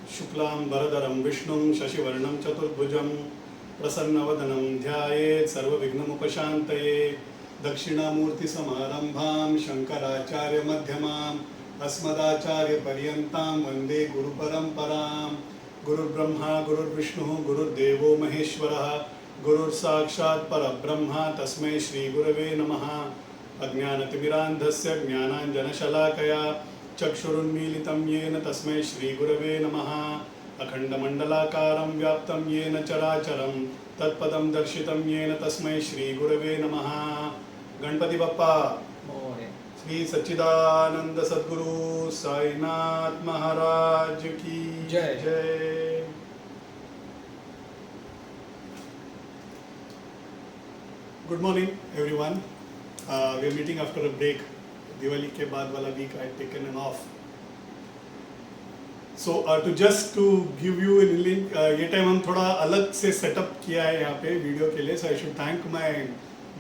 शुक्लांबरधरं विष्णुं शशिवर्णं चतुर्भुजं प्रसन्नवदनं ध्यायेत् सर्वविघ्नोपशान्तये। दक्षिणामूर्तिसमारम्भां शङ्कराचार्यमध्यमाम् अस्मदाचार्यपर्यन्तां वन्दे गुरुपरम्पराम्। गुरुर्ब्रह्मा गुरुर्विष्णुः गुरुर्देवो महेश्वरः गुरुर्साक्षात् परब्रह्म तस्मै श्रीगुरवे नमः। अज्ञानतिमिरान्धस्य ज्ञानाञ्जनशलाकया चक्षुरुन्मीलितं येन तस्मै श्रीगुरवे नमः। अखण्डमण्डलाकारं व्याप्तं येन चराचरं तत्पदं दर्शितं येन तस्मै श्रीगुरवे नमः। गणपति बप्पा श्री सच्चिदानंद सद्गुरु साईनाथ महाराज की जय। जय। Good morning everyone. We are meeting after a break. Diwali के बाद वाला week I taken an off. So to just to give you an link, ये टाइम हम थोड़ा अलग से सेटअप किया है यहाँ पे वीडियो के लिए। So I should thank my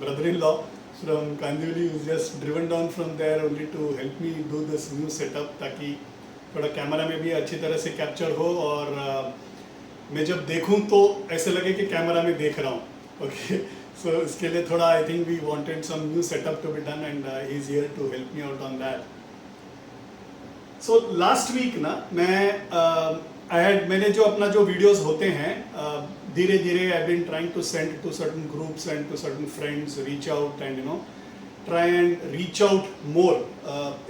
brother in law from Kandivali, who's just driven down from there only to help me do this new setup, ताकि थोड़ा कैमरा में भी अच्छी तरह से कैप्चर हो और मैं जब देखूं तो ऐसे लगे कि कैमरा में देख रहा हूं। ओके, सो इसके लिए थोड़ा I think we wanted some new setup to be done and he is here to help me out on that. So last week ना मैंने जो अपना जो वीडियोस होते हैं धीरे धीरे I been trying to send to certain groups and to certain friends, reach out and try and reach out more.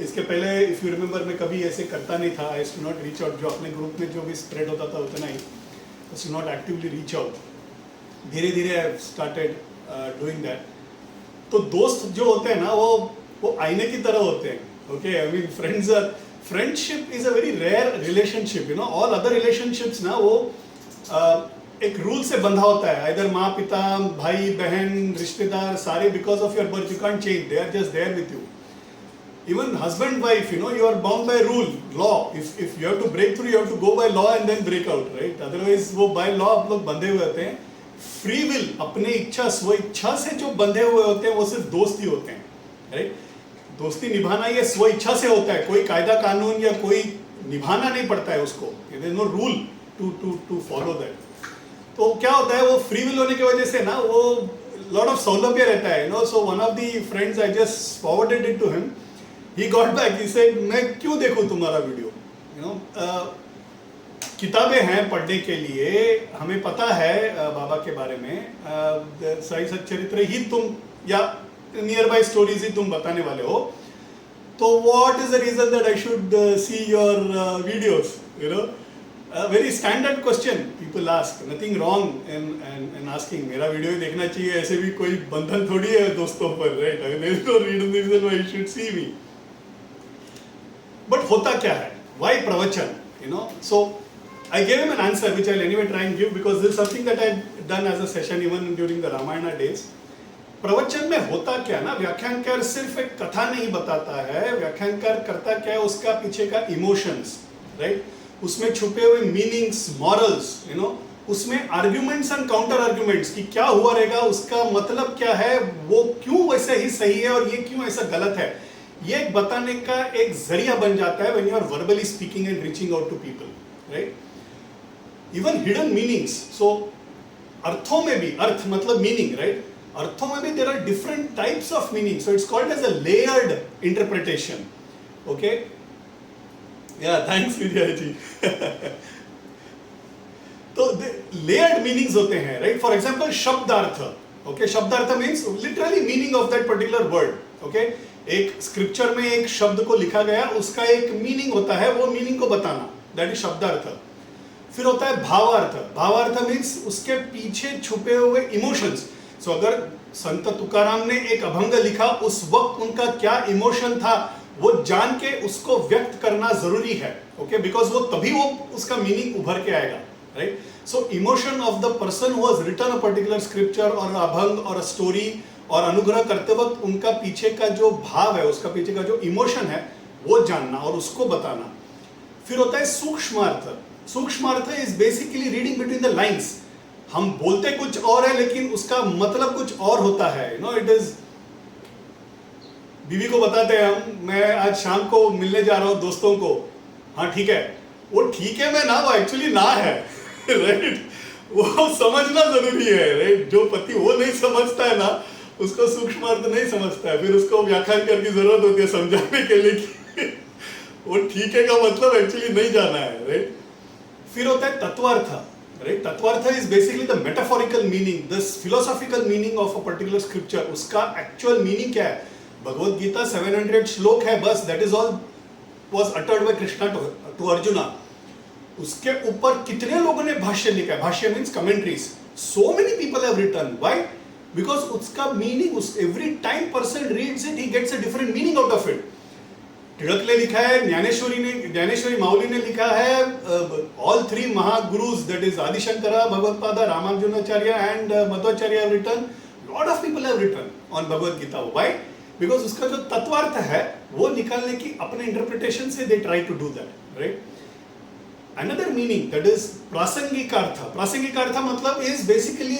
इसके पहले इफ यू रिमेंबर मैं कभी ऐसे करता नहीं था। आई टू नॉट रीच आउट, जो अपने ग्रुप में जो भी स्प्रेड होता था उतना ही, I to not actively reach out. धीरे धीरे आई स्टार्टेड डूइंग दैट। तो दोस्त जो होते हैं ना वो आईने की तरह होते हैं। Okay, I mean friendship is a very rare relationship. All other relationships ना वो एक रूल से बंधा होता है। इधर माँ पिता भाई बहन रिश्तेदार सारे because of your birth you can't change, they are just there with you. Even husband wife you are bound by rule law. If you have to break through, you have to go by law and then break out, right? Otherwise वो by law आप लोग बंधे हुए होते हैं। Free will, अपने इच्छा स्व इच्छा से जो बंधे हुए होते हैं वो सिर्फ दोस्त ही होते हैं, राइट? दोस्ती निभाना ये स्व इच्छा से होता है, कोई कायदा कानून या कोई निभाना नहीं पड़ता है उसको। There is no rule to follow that. तो क्या होता है, वो फ्री विल होने की वजह से ना वो लॉट ऑफ सौलभ्य रहता है। So one of the friends I just forwarded it to him. He got back, he said मैं क्यों देखूं तुम्हारा वीडियो? किताबें हैं पढ़ने के लिए, हमें पता है बाबा के बारे में, साई सच्चरित्र ही तुम या नियर बाय स्टोरीज ही तुम बताने वाले हो, तो what is the reason that I should see your videos? Very standard question people ask, nothing wrong in asking. मेरा वीडियो ही देखना चाहिए, ऐसे भी कोई बंधन थोड़ी है दोस्तों पर, right? There is no reason why you should see me. But होता क्या है, व्हाई प्रवचन? सो I gave him an answer which I'll anyway try and give because this is something that I've done as a session even during the Ramayana days. प्रवचन में होता क्या ना, व्याख्यानकार सिर्फ एक कथा नहीं बताता है। व्याख्यानकार करता क्या है, उसका पीछे का इमोशंस, राइट? उसमें छुपे हुए मीनिंग्स, मॉरल्स, उसमें आर्ग्यूमेंट्स एंड काउंटर आर्ग्यूमेंट्स कि क्या हुआ रहेगा, उसका मतलब क्या है, वो क्यों वैसे ही सही है और ये क्यों ऐसा गलत है, ये बताने का एक जरिया बन जाता है when you are verbally speaking and reaching out to people, right? Even hidden meanings. So अर्थों में भी, अर्थ मतलब मीनिंग, राइट? अर्थों में भी there are different types of meaning. So it's called as a layered interpretation. Okay, yeah thanks Vijay ji. तो layered meanings होते हैं, राइट? फॉर एग्जांपल शब्दार्थ। ओके, शब्दार्थ means literally meaning of that particular word. Okay, एक scripture में एक शब्द को लिखा गया, उसका एक मीनिंग होता है, वो मीनिंग को बताना, दैट इज शब्दार्थ। फिर होता है भावार्थ। भावार्थ मीन्स उसके पीछे छुपे हुए इमोशंस। सो अगर संत तुकाराम ने एक अभंग लिखा, उस वक्त उनका क्या इमोशन था वो जान के उसको व्यक्त करना जरूरी है। ओके, बिकॉज वो तभी वो उसका मीनिंग उभर के आएगा, right? So emotion of the person who has written a particular scripture और अभंग और अ स्टोरी और अनुग्रह करते वक्त उनका पीछे का जो भाव है, उसका पीछे का जो इमोशन है वो जानना और उसको बताना। फिर होता है सूक्ष्मार्थ। सूक्ष्मार्थ is basically reading between the lines. हम बोलते कुछ और है लेकिन उसका मतलब कुछ और होता है। इट इज, बीवी को बताते हैं हम, मैं आज शाम को मिलने जा रहा हूं दोस्तों को, हाँ ठीक है, वो ठीक है में ना, वो एक्चुअली ना है, राइट? वो समझना जरूरी है, राइट? जो पति वो नहीं समझता है ना, उसको सूक्ष्म अर्थ नहीं समझता है, फिर उसको व्याख्यान करने की जरूरत होती है समझाने के लिए कि वो ठीक है का मतलब एक्चुअली नहीं जाना है, राइट? फिर होता है तत्वार्थ, राइट? तत्वार्थ is basically the metaphorical meaning, the philosophical meaning of a particular scripture. उसका एक्चुअल मीनिंग क्या है? भगवत गीता 700 श्लोक है बस, that is all was uttered by Krishna to Arjuna. उसके ऊपर कितने लोगों ने भाष्य लिखा है? भाष्य means commentaries. So many people have written. Why? Because उसका मीनिंग, उस every time person reads it, he gets a different meaning out of it. Tilak ने लिखा है, ज्ञानेश्वरी माउली ने लिखा है, all three महागुरुज, that is Adishankara, Bhagavatpada, Ramanujacharya and Madhvacharya have written. Lot of people have written on Bhagavad Gita. Why? Because उसका जो तत्वार्थ है वो निकालने की अपने इंटरप्रिटेशन से they try to do that, right? Another meaning that is प्रासंगिक अर्थ. प्रासंगिक अर्थ मतलब is basically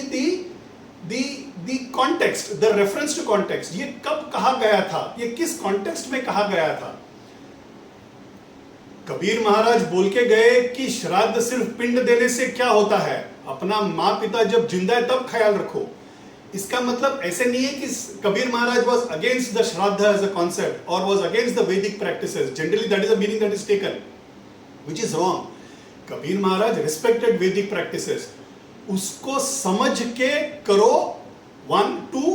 the context, the reference to context. ये कब कहा गया था, ये किस कॉन्टेक्स्ट में कहा गया था? कबीर महाराज बोल के गए कि श्राद्ध सिर्फ पिंड देने से क्या होता है, अपना माँ पिता जब जिंदा है तब ख्याल रखो. इसका मतलब ऐसे नहीं है कि कबीर महाराज was against the श्राद्ध as a concept or was against the Vedic practices. Generally that is the meaning that is taken, which is wrong. Kabir Maharaj respected Vedic practices. उसको समझ के करो. 1 2,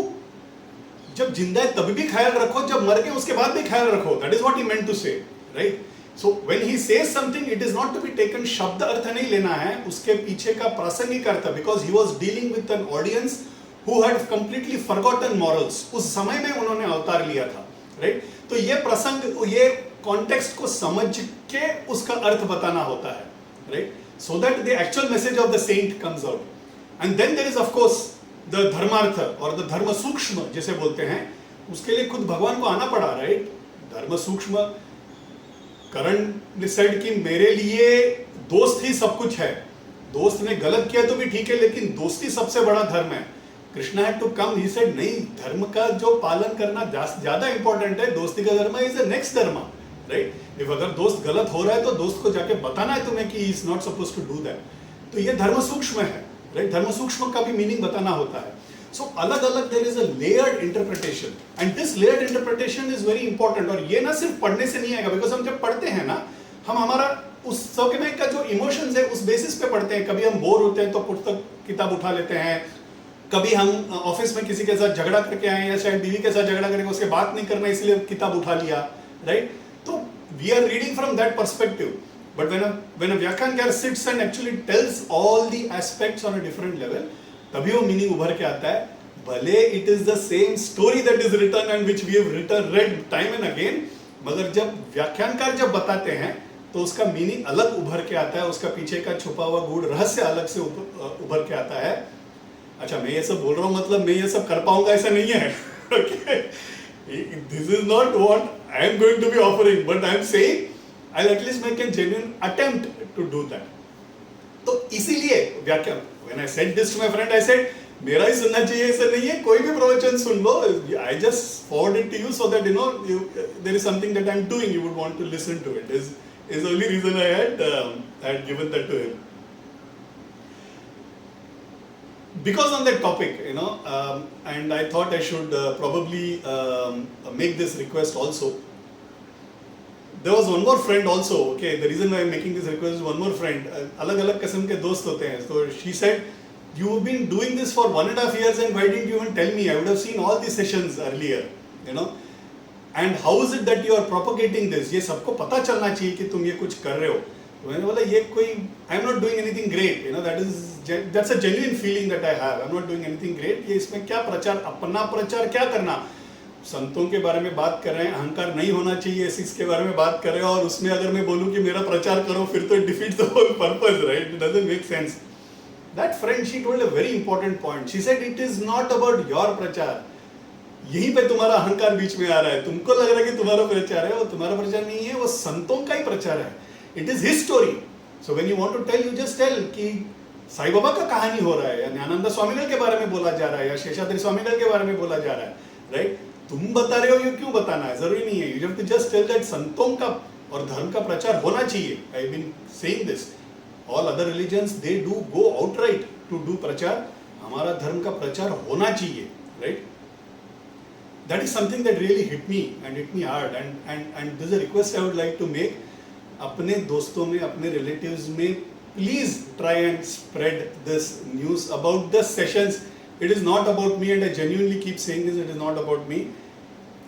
जब जिंदा है तभी भी ख्याल रखो, जब मर गए उसके बाद भी ख्याल रखो. That is what he meant to say, right? So when he says something, it is not to be taken शब्द अर्थ नहीं लेना है, उसके पीछे का प्रासंगिक अर्थ, because he was dealing with an audience who had completely forgotten morals. उस समय में उन्होंने अवतार लिया था, राइट? तो ये प्रसंग, ये कॉन्टेक्स्ट को समझ के उसका अर्थ बताना होता है, right? So that the actual message of the saint comes out. And then there is of course the धर्मार्थ और the धर्म सूक्ष्म जिसे बोलते हैं. उसके लिए खुद भगवान को आना पड़ा, राइट? धर्म सूक्ष्म. करण ने सेड कि मेरे लिए दोस्त ही सब कुछ है. दोस्त ने गलत किया तो भी ठीक है, लेकिन दोस्ती सबसे बड़ा धर्म है. Krishna had to come, he said नहीं, धर्म का जो पालन करना ज्यादा इंपॉर्टेंट है, दोस्ती का धर्म इज द नेक्स्ट धर्म, राइट? इफ अगर दोस्त गलत हो रहा है तो दोस्त को जाके बताना है तुम्हें कि he is not supposed to do that. तो ये धर्म सूक्ष्म है, राइट? धर्म सूक्ष्म का भी मीनिंग बताना होता है. सो अलग अलग there is a layered interpretation, and this layered interpretation is very important. और ये ना सिर्फ पढ़ने से नहीं आएगा, बिकॉज हम जब पढ़ते हैं ना, हम हमारा उस समय का जो इमोशंस है उस बेसिस पे पढ़ते हैं. कभी हम बोर होते हैं तो पुस्तक किताब उठा लेते हैं, कभी हम ऑफिस में किसी के साथ झगड़ा करके आए या शायद बीवी के साथ झगड़ा करके उसके बात नहीं करना इसलिए किताब उठा लिया, राइट? तो we are reading from that perspective. But when a व्याख्यानकार sits and actually tells all the aspects on a different level, तभी वो मीनिंग उभर के आता है. भले it is the same story that is written and which we have read time and again, मगर जब व्याख्यानकार जब बताते हैं तो उसका मीनिंग अलग उभर के आता है, उसका पीछे का छुपा हुआ गूढ़ रहस्य अलग से उभर के आता है. अच्छा, मैं ये सब बोल रहा हूँ मतलब मैं ये सब कर पाऊंगा ऐसा नहीं है, okay? This is not what I am going to be offering, but I am saying I at least make a genuine attempt to do that. तो इसीलिए व्याख्यान, when I said this to my friend, I said मेरा ही सुनना चाहिए ऐसा नहीं है, कोई भी प्रवचन सुन लो, I just forward it to you so that you know there is something that I am doing, you would want to listen to it. Is the only reason I had given that to him. Because on that topic, you know, and I thought I should probably make this request also. There was one more friend also, okay? The reason why I'm making this request is one more friend. अलग-अलग किस्म के दोस्त होते हैं. So she said, you've been doing this for 1.5 years and why didn't you even tell me? I would have seen all these sessions earlier, you know. And how is it that you are propagating this? ये सबको पता चलना चाहिए कि तुम ये कुछ कर रहे हो. तो मैंने बोला ये कोई, I am not doing anything great, you know, that's a genuine feeling that I have. I am not doing anything great. ये इसमें क्या प्रचार, अपना प्रचार क्या करना? संतों के बारे में बात कर रहे हैं, अहंकार नहीं होना चाहिए इसके बारे में बात कर रहे हैं, और उसमें अगर मैं बोलूं कि मेरा प्रचार करो फिर तो defeat the whole purpose, right? It doesn't make sense. That friend, she told a very important point. She said it is not about your प्रचार. यहीं पे तुम्हारा अहंकार बीच में आ रहा है, तुमको लग रहा है कि तुम्हारा प्रचार है, वो तुम्हारा प्रचार नहीं है, वो संतों का ही प्रचार है. It is his story. So when you want to tell, you just tell कि साईं बाबा का कहानी हो रहा है, या ज्ञानानंद स्वामीगल के बारे में बोला जा रहा है, या शेषाद्रि स्वामीगल के बारे में बोला जा रहा है, राइट? तुम बता रहे हो, ये क्यों बताना है? जरूरी नहीं है. You have to just tell that संतों का और धर्म का प्रचार होना चाहिए. I been saying this. All other religions they do go outright to do प्रचार. हमारा धर्म का प्रचार होना चाहिए, right? That is something that really hit me and hit me hard, and this is a request I would like to make. अपने दोस्तों में, अपने relatives में, please try and spread this news about the sessions. It is not about me, and I genuinely keep saying this. It is not about me.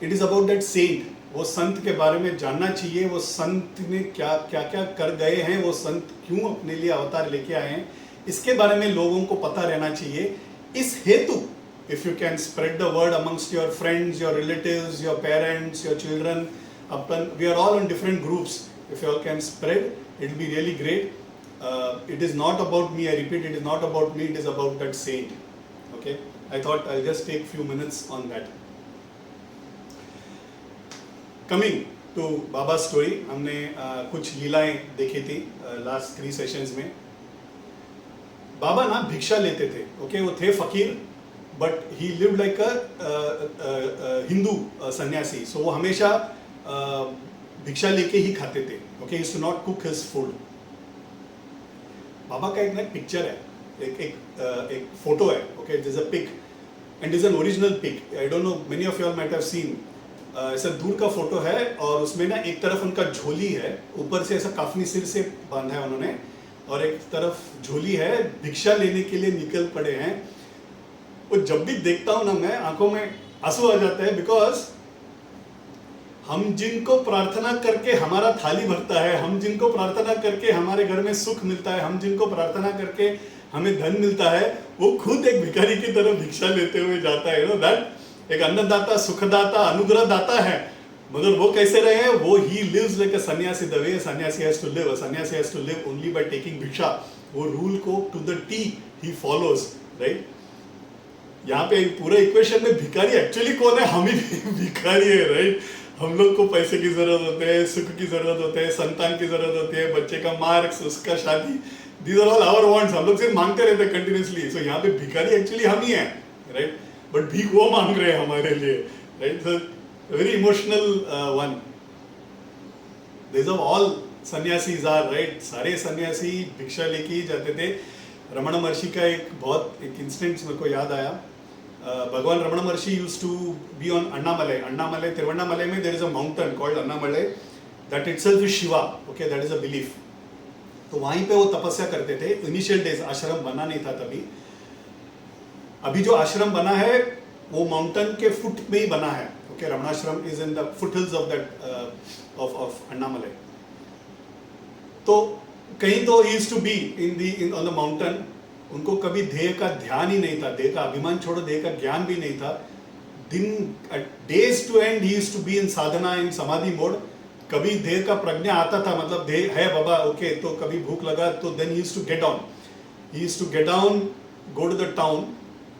It is about that saint. वो संत के बारे में जानना चाहिए. वो संत ने क्या क्या क्या कर गए हैं, वो संत क्यों अपने लिए अवतार लेके आए हैं, इसके बारे में लोगों को पता रहना चाहिए. इस हेतु if you can spread the word amongst your friends, your relatives, your parents, your children, we are all in different groups. If you all can spread, it will be really great. It is not about me, I repeat, it is not about me, it is about that saint. Okay, I thought I'll just take few minutes on that. Coming to Baba's story, हमने कुछ लीलाएं देखी थी last 3 sessions में. बाबा ना भिक्षा लेते थे. Okay, वो थे फकीर, but he lived like a Hindu sannyasi. So वो हमेशा भिक्षा लेके ही खाते थे. Okay, he used to not cook his food. बाबा का एक ना पिक्चर है, एक फोटो है. Okay, there's a pic and it's an original pic. I don't know, many of you all might have seen. ऐसा दूर का फोटो है और उसमें ना एक तरफ उनका झोली है, ऊपर से ऐसा काफनी सिर से बांधा है उन्होंने, और एक तरफ झोली है, भिक्षा लेने के लिए निकल पड़े हैं. वो जब भी देखता हूं ना, मैं आंखों में आंसू आ जाता है. बिकॉज हम जिनको प्रार्थना करके हमारा थाली भरता है, हम जिनको प्रार्थना करके हमारे घर में सुख मिलता है, हम जिनको प्रार्थना करके हमें धन मिलता है, वो खुद एक भिखारी की तरह भिक्षा लेते हुए जाता है. दैट एक अन्नदाता, सुखदाता, अनुग्रह दाता है, मगर वो कैसे रहे हैं? वो ही लिव्स लाइक अ सन्यासी. द वे सन्यासी has to live. A sanyasi has to live only by taking bhiksha. वो रूल को to the T he follows, right? यहाँ पे पूरा इक्वेशन में भिखारी एक्चुअली कौन है? हम ही भिखारी है, राइट? हम लोग को पैसे की जरूरत होते है, सुख की जरूरत होते है, संतान की जरूरत होती है, बच्चे का मार्क्स, उसका शादी. These are all our wants. हम लोग सिर्फ मांगते रहते हैं कंटिन्यूसली. सो यहाँ पे भिखारी एक्चुअली हम ही हैं, राइट? बट भीख वो मांग रहे हैं हमारे लिए, right? So very emotional one. This of all sanyasis are, right? सारे सन्यासी भिक्षा लेके ही जाते थे. रमण महर्षि का एक इंस्टेंट मेरे को याद आया. भगवान रमण महर्षि used to be on Annamalai, Tiruvannamalai में there is a mountain called Annamalai that itself is Shiva. Okay, that is a belief. तो वहीं पे वो तपस्या करते थे. इनिशियल डेज आश्रम बना नहीं था तभी. अभी जो आश्रम बना है वो माउंटेन के फुट में ही बना है. Okay, रमणाश्रम is in the foothills of that of Annamalai. तो कहीं तो he used to be on the mountain. उनको कभी ध्येय का ध्यान ही नहीं था, ध्येय का अभिमान छोड़ो, ध्येय का ज्ञान भी नहीं था. Days to end he used to be in sadhana, in samadhi mode. कभी ध्येय का प्रज्ञा आता था, मतलब ध्येय है बाबा, ओके, तो कभी भूख लगा तो then he used to get down. He used to get down, go to the town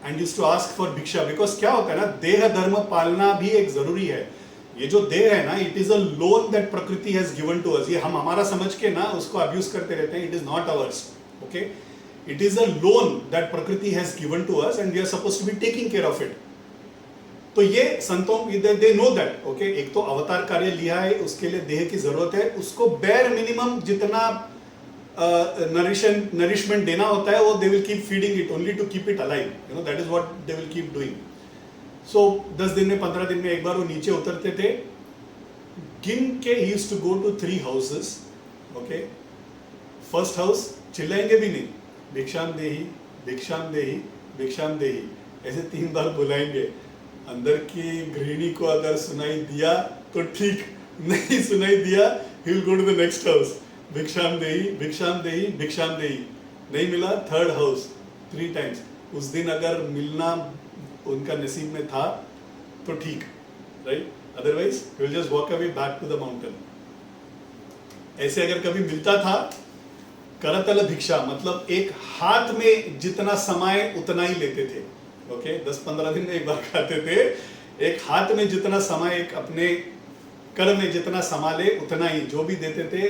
and used to ask for bhiksha. Because क्या होता है ना, देह धर्म पालना भी एक जरूरी है. ये जो देह है ना, it is a loan that प्रकृति हैज गिवन टू अस. ये हम हमारा समझ के ना उसको अब्यूज करते रहते हैं. It is not ours. Okay, it is a loan that prakriti has given to us and we are supposed to be taking care of it. तो ये संतों they know that. Okay, एक तो अवतार कार्य लिया है, उसके लिए देह की जरूरत है, उसको bare minimum जितना nourishment देना होता है वो they will keep feeding it only to keep it alive. You know, that is what they will keep doing. So 10 दिन में 15 दिन में एक बार वो नीचे उतरते थे. गिन के he used to go to 3 houses. Okay, first house चिल्लाएंगे भी नहीं, भिक्षाम देही, भिक्षाम देही, भिक्षाम देही, ऐसे 3 बार बुलाएंगे. अंदर की गृहिणी को अगर सुनाई दिया तो ठीक, नहीं सुनाई दिया he will go to the next house. भिक्षाम देही, भिक्षाम देही, भिक्षाम देही. नहीं मिला, 3rd house, 3 times. उस दिन अगर मिलना उनका नसीब में था तो ठीक, right? Otherwise he will just walk away back to the mountain. ऐसे अगर कभी मिलता था, करतल भिक्षा मतलब एक हाथ में जितना समाए उतना ही लेते थे. ओके, 10-15 दिन में एक बार खाते थे. एक हाथ में जितना समाए, एक अपने कर में जितना संभाले उतना ही, जो भी देते थे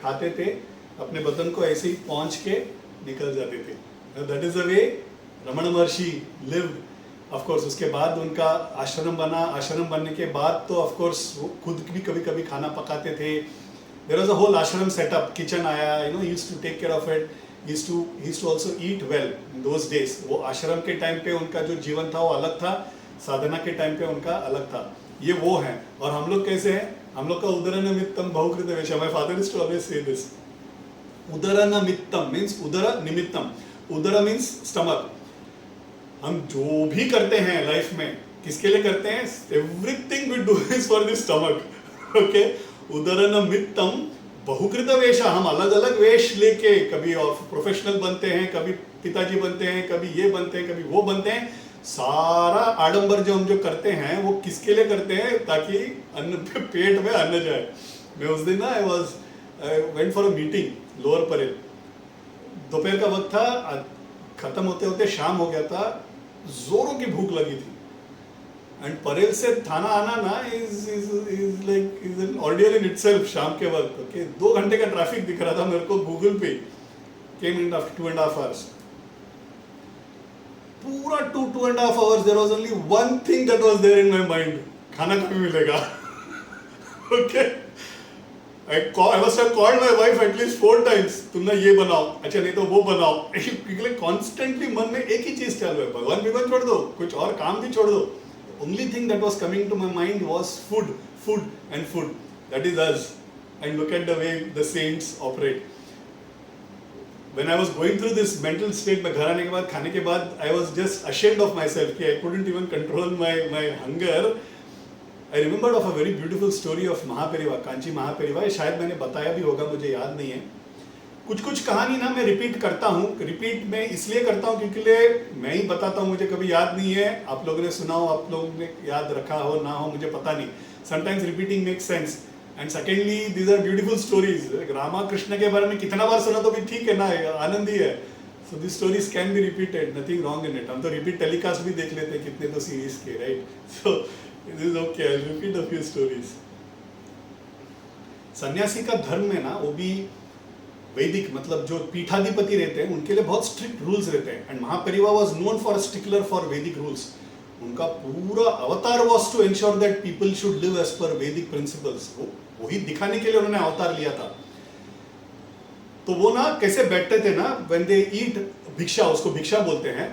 खाते थे, अपने बदन को ऐसे ही पहुंच के निकल जाते थे. That is the way Raman Maharshi lived. Of course उसके बाद उनका आश्रम बना. आश्रम बनने के बाद तो ऑफ कोर्स वो खुद भी कभी कभी खाना पकाते थे. There was a whole ashram setup, kitchen आया, you know, he used to take care of it. He used to also eat well in those days. वो आश्रम के टाइम पे उनका जो जीवन था वो अलग था, साधना के टाइम पे उनका अलग था. ये वो हैं. और हम लोग कैसे हैं? हम लोग का उदरनिमित्तम बहुकृत वेश. My father used to always say this. उदरनिमित्तम means उदर निमित्तम. उदर means stomach. हम जो भी करते हैं लाइफ में किसके लिए करते हैं? Everything we do is for the stomach. Okay? उदरनिमित्तम बहुकृत वेश. हम अलग अलग वेश लेके कभी प्रोफेशनल बनते हैं, कभी पिताजी बनते हैं, कभी ये बनते हैं, कभी वो बनते हैं. सारा आडंबर जो हम जो करते हैं वो किसके लिए करते हैं? ताकि अन्न पेट में अन्न जाए. मैं उस दिन ना I went for a meeting lower Parel. दोपहर का वक्त था, खत्म होते होते शाम हो गया था, जोरों की भूख लगी थी. एंड परेल से थाना आना ना is an ordeal in itself. शाम के वक्त ओके 2 घंटे का ट्रैफिक दिख रहा था मेरे को गूगल पे. केम इन आफ्टर 2.5 hours. पूरा 2.5 hours there was only one thing that was there in my mind. खाना कभी मिलेगा. Okay. I must have called my wife at least 4 times. तुम ना ये बनाओ, अच्छा नहीं तो वो बनाओ. क्योंकि constantly मन में एक ही चीज चल रहा है. भगवान भगवान छोड़ दो, कुछ और काम भी छोड़ दो. Only thing that was coming to my mind was food, food and food. That is us. And look at the way the saints operate. When I was going through this mental state, मैं घर आने के बाद खाने के बाद I was just ashamed of myself कि I couldn't even control my hunger. I remembered of a very beautiful story of Mahaperiva, Kanchi Mahaperiva. शायद मैंने बताया भी होगा, मुझे याद नहीं है. कुछ कहानी ना मैं रिपीट करता हूँ. रिपीट मैं इसलिए करता हूँ क्योंकि मैं ही बताता हूँ, मुझे कभी याद नहीं है. आप लोगों ने सुना हो, आप लोगों ने याद रखा हो ना हो, मुझे पता नहीं. Sometimes repeating makes sense. And secondly these are beautiful stories. Rama Krishna के बारे में कितना बार सुना तो भी ठीक है ना, आनंद ही है. So this stories can be repeated, nothing wrong in it. हम तो रिपीट टेलीकास्ट भी देख लेते हैं कितने तो सीरीज के, right. So it is okay, I will repeat a few stories. सन्यासी का धर्म में ना वो भी वैदिक, मतलब जो पीठाधिपति रहते हैं उनके लिए बहुत स्ट्रिक्ट रूल्स रहते हैं. And Mahaperiva was known for stickler for Vedic rules. उनका पूरा अवतार was to ensure that people should live as per Vedic principles. वही दिखाने के लिए उन्होंने अवतार लिया था. तो वो ना कैसे बैठते थे ना, व्हेन दे ईट भिक्षा, उसको भिक्षा बोलते हैं.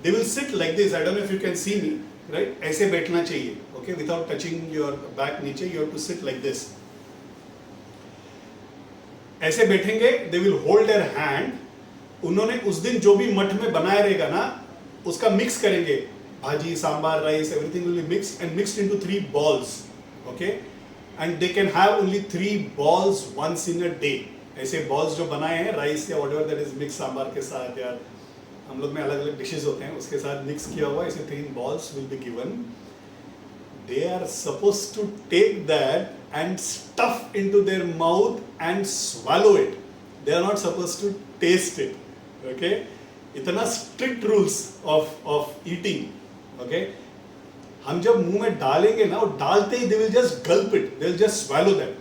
They will sit like this. I don't know if you can see me, right. ऐसे बैठना चाहिए, okay, without touching your back नीचे. You have to sit like this. ऐसे बैठेंगे. They will hold their hand. उन्होंने उस दिन जो भी मठ में बनाया रहेगा ना उसका मिक्स करेंगे. भाजी, sambar, rice, everything will be mix and mixed into 3 balls. Okay. And they can have only 3 balls once in a day. ऐसे बॉल्स जो बनाए हैं राइस या whatever that is mix, sambar के साथ या हम लोग में अलग अलग डिशेस होते हैं उसके साथ मिक्स किया हुआ, ऐसे 3 balls will be given. They are supposed to take that and stuff into their mouth and swallow it. They are not supposed to taste it. Okay? इतना strict rules of eating. Okay? हम जब मुंह में डालेंगे ना, वो डालते ही they will just gulp it. They will just swallow that.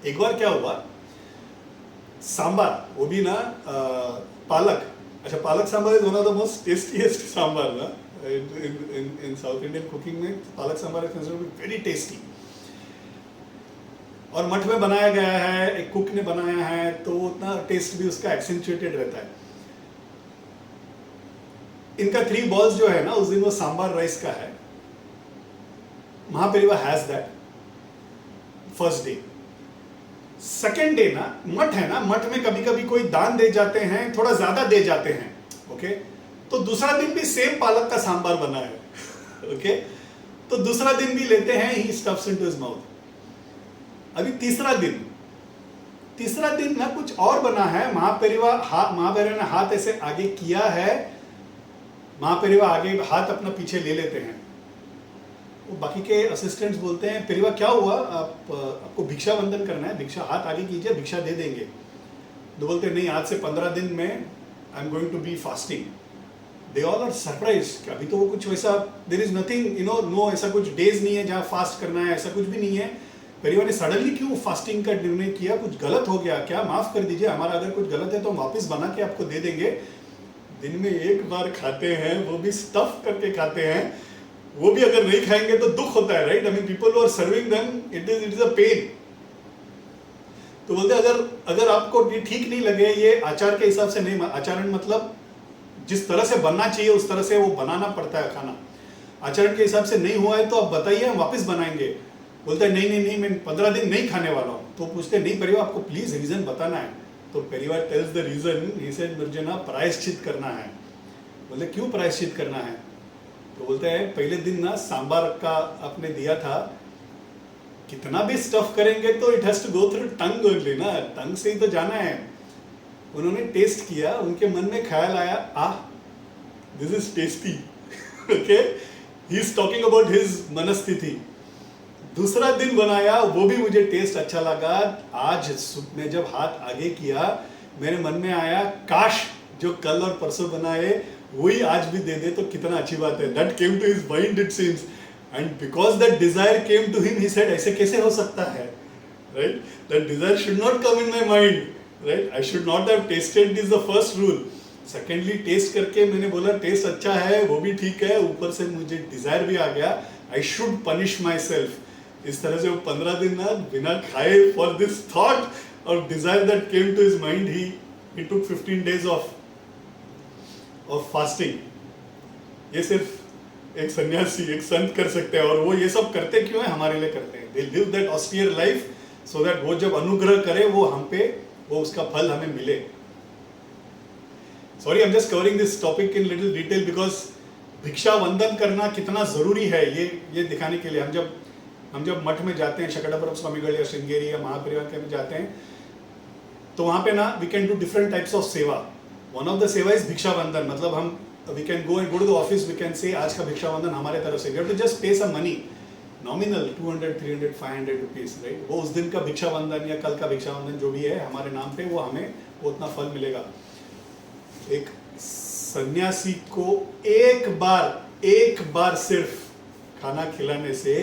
एक बार क्या हुआ, सांबार, वो भी ना पालक. अच्छा, पालक sambar is one of the most tastiest sambar ना. In South Indian cooking में पालक sambar is considered to be very tasty. और मठ में बनाया गया है, एक कुक ने बनाया है, तो उतना टेस्ट भी उसका एक्सेंचुएटेड रहता है. इनका 3 balls जो है ना, उस दिन वो सांबार राइस का है. Mahaperiva has that first day. Second day ना, मठ है ना, मठ में कभी कभी कोई दान दे जाते हैं, थोड़ा ज्यादा दे जाते हैं. ओके. तो दूसरा दिन भी सेम पालक का सांबार बना है. ओके. तो दूसरा दिन भी लेते हैं, ही स्टफ्स इनटू हिज माउथ. अभी तीसरा दिन ना कुछ और बना है. महापेरिवा ने हाथ ऐसे आगे किया है. महापेरिवा आगे हाथ अपना पीछे ले लेते हैं. वो बाकी के असिस्टेंट्स बोलते हैं, पेरिवा क्या हुआ, आपको भिक्षा वंदन करना है, भिक्षा हाथ आगे कीजिए, भिक्षा दे देंगे. तो बोलते नहीं, आज से 15 दिन में I am going to be fasting. They all are surprised. अभी तो वो कुछ वैसा, there is nothing, no ऐसा कुछ डेज नहीं है जहाँ फास्ट करना है, ऐसा कुछ भी नहीं है. पेरिवा ने सडनली क्यों फास्टिंग का निर्णय किया, कुछ गलत हो गया क्या, माफ कर दीजिए, हमारा अगर कुछ गलत है तो हम वापस बना के आपको दे देंगे. दिन में एक बार खाते हैं, वो भी स्टफ करके खाते हैं. वो भी अगर नहीं खाएंगे तो दुख होता है, right. I mean people who are serving them, it is a pain. तो बोलते अगर अगर आपको ये ठीक नहीं लगे, ये आचार के हिसाब से नहीं, आचरण मतलब जिस तरह से बनना चाहिए उस तरह से वो बनाना पड़ता है खाना, आचरण के हिसाब से नहीं हुआ है तो आप बताइए, हम वापस बनाएंगे। बोलते हैं नहीं नहीं नहीं, मैं 15 दिन नहीं खाने वाला हूँ। तो पूछते नहीं परिवार आपको प्लीज रीजन बताना है। तो परिवार tells the reason, he said मुझे ना प्रायश्चित करना है। बोलते क्यों प्रायश्चित करना है? तो बोलते हैं पहले दिन ना सांबार का आपने दिया था, कितना भी स्टफ करेंगे तो it has to go through tongue only ना, टंग से ही तो जाना है। उन्होंने टेस्ट किया, उनके मन में ख्याल आया, this is tasty. Okay, he is talking about his मनस्थिति। दूसरा दिन बनाया, वो भी मुझे टेस्ट अच्छा लगा। आज मैं जब हाथ आगे किया, मेरे मन में आया काश जो कल और परसों बनाए वही आज भी दे दे तो कितना अच्छी बात है। That came to his mind it seems, and because that desire came to him, he said ऐसे कैसे हो सकता है, right? That desire should not come in my mind, right? I should not have tasted, this the first rule. Secondly taste करके मैंने बोला test अच्छा है, वो भी ठीक है, ऊपर से मुझे डिजायर भी आ गया, I should punish myself. इस तरह से वो 15 दिन ना बिना खाए, फॉर दिस थॉट और desire that came to his mind, he took 15 days of fasting. ये सिर्फ एक सन्यासी, एक संत कर सकते हैं। और वो ये सब करते क्यों है? हमारे लिए करते हैं। They live that austere life so that वो जब अनुग्रह करे वो हम पे, वो उसका फल हमें मिले। Sorry, I am just covering this topic in little detail because भिक्षा वंदन करना कितना जरूरी है ये दिखाने के लिए। हम जब मठ में जाते हैं, शकटापुरम स्वामीगढ़ या श्रृंगेरी या महापरिवार के में जाते हैं, तो वहां पे ना we can do different types of seva. One of the seva is bhiksha vandan. मतलब हम we can go to the office, we can say आज का भिक्षा वंदन हमारे तरफ से, we have to just pay some money, nominal 200, 300, 500 rupees, right? वो उस दिन का भिक्षा वंदन या कल का भिक्षा वंदन जो भी है हमारे नाम पे, वो हमें वो उतना फल मिलेगा। एक सन्यासी को एक बार सिर्फ खाना खिलाने से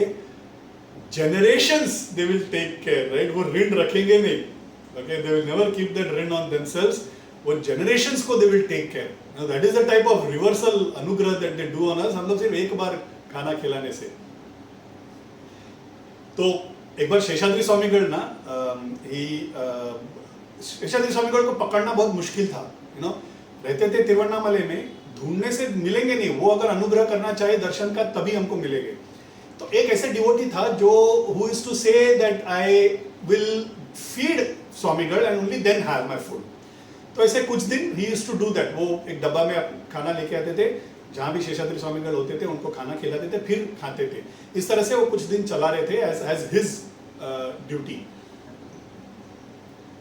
generations they will take care, right? वो ऋण रखेंगे नहीं, okay? They will never keep that ऋण on themselves. वो generations को they will take care. Now that is the type of reversal अनुग्रह that they do on us. हम लोग सिर्फ एक बार खाना खिलाने से। तो एक बार शेषाद्री स्वामीगढ़ ना, शेषाद्री स्वामीगढ़ को पकड़ना बहुत मुश्किल था, रहते थे तिरुवन्नामले में, ढूंढने से मिलेंगे नहीं। वो अगर अनुग्रह करना चाहे दर्शन का तभी हमको मिलेंगे। तो एक ऐसे डिवोटी था जो who used to say that I will feed स्वामीगढ़ and only then have my food. तो ऐसे कुछ दिन he used to do that. वो एक डब्बा में खाना लेके आते थे, जहाँ भी शेषाद्री स्वामीगढ़ होते थे उनको खाना खिलाते थे, फिर खाते थे। इस तरह से वो कुछ दिन चला रहे थे as his ड्यूटी।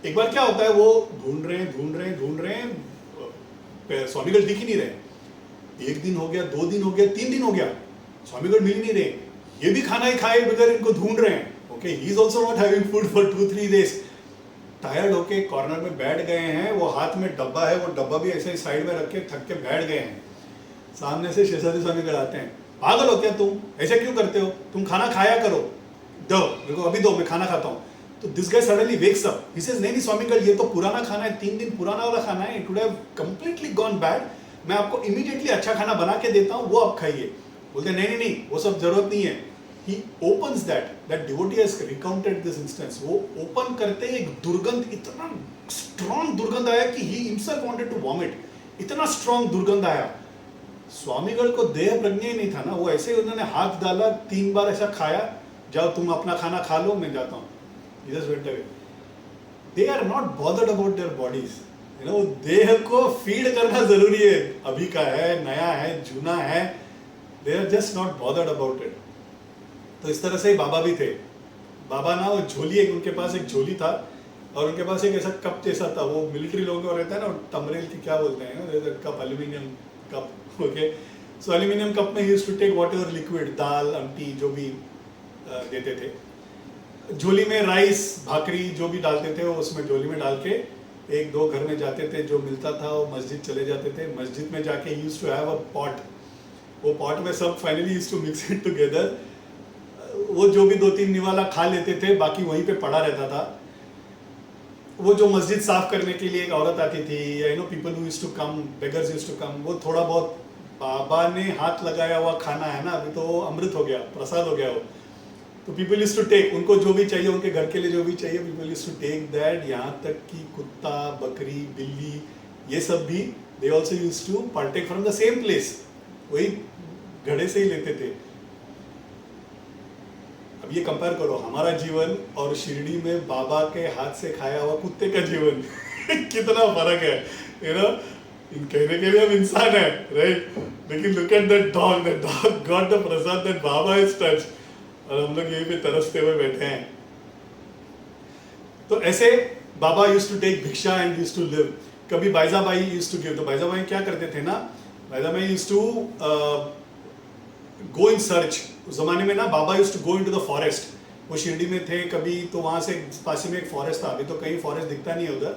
एक बार क्या होता है, वो ढूंढ रहे हैं, स्वामीगढ़ दिख ही नहीं रहे। एक दिन हो गया, 2 दिन हो गया, 3 दिन हो गया, स्वामीगढ़ मिल नहीं रहे। ये भी खाना ही खाए बगैर इनको ढूंढ रहे हैं। Okay, he is also not having food for 2-3 days। Tired होके कॉर्नर में बैठ गए हैं, वो हाथ में डब्बा है, वो डब्बा भी ऐसे ही साइड में रख के थक के बैठ गए हैं। सामने से शेषाद्री स्वामीगढ़ आते हैं, पागल हो क्या तुम, ऐसे क्यों करते हो, तुम खाना खाया करो, दो मेरे को, अभी दो, मैं खाना खाता हूँ। तो this guy suddenly wakes up, he says नहीं स्वामीगढ़, ये तो पुराना खाना है, 3 दिन पुराना वाला खाना है, it would have completely gone bad, मैं आपको इमीडिएटली अच्छा खाना बना के देता हूँ, वो आप खाइए। बोलते नहीं, वो सब जरूरत नहीं है। He opens that devotee has recounted this instance. वो ओपन करते ही एक दुर्गंध, इतना स्ट्रॉन्ग दुर्गंध आया कि he himself wanted to vomit. इतना स्ट्रॉन्ग दुर्गंध आया। स्वामीगढ़ को देह प्रज्ञा ही नहीं था ना, वो ऐसे ही उन्होंने हाथ डाला, 3 बार ऐसा खाया, जाओ तुम अपना खाना खा लो, मैं जाता हूँ। He just went away. They are not bothered about their bodies. देह को फीड करना जरूरी है, अभी का है, नया है, जूना है, they are just not bothered about it. तो इस तरह से ही बाबा भी थे। बाबा ना वो झोली, एक उनके पास एक झोली था और उनके पास एक ऐसा कप जैसा था, वो मिलिट्री लोगों को रहता है ना, टमरेल की क्या बोलते हैं cup, aluminium cup. Okay, so aluminium cup में he used to take whatever liquid, dal, amti जो भी देते थे। झोली में राइस, भाकरी जो भी डालते थे वो उसमें झोली में डाल के 1-2 घर में जाते थे, जो मिलता था वो मस्जिद चले जाते थे। मस्जिद में जाके he used to have a pot, वो पॉट में सब finally used to mix it together. वो जो भी 2-3 निवाला खा लेते थे, बाकी वहीं पे पड़ा रहता था। वो जो मस्जिद साफ करने के लिए एक औरत आती थी, या people who used to come, beggars used to come, वो थोड़ा बहुत बाबा ने हाथ लगाया हुआ खाना है ना, अभी तो वो अमृत हो गया, प्रसाद हो गया वो। तो पीपल यूज टू टेक, उनको जो भी चाहिए, उनके घर के लिए जो भी चाहिए, people use to take that. यहाँ तक कि कुत्ता, बकरी, बिल्ली, ये सब भी they also use to partake from the same place, वही घड़े से ही लेते थे। अब ये कंपेयर करो हमारा जीवन और शिरडी में बाबा के हाथ से खाया हुआ कुत्ते का जीवन कितना फर्क है, यू नो। कहने के लिए हम इंसान है, राइट, लेकिन look at that dog got the Prasad that Baba has touched, और हम लोग यहीं पे तरसते हुए बैठे हैं। तो ऐसे बाबा यूज्ड टू टेक भिक्षा एंड यूज्ड टू लिव। कभी बाईजाबाई यूज्ड टू गिव, तो बाईजाबाई क्या करते थे ना, Baijabai used to go in search. उस जमाने में ना Baba used to go into the forest, वो शिरडी में थे कभी, तो वहां से पास में एक फॉरेस्ट था, अभी तो कहीं फॉरेस्ट दिखता नहीं है उधर।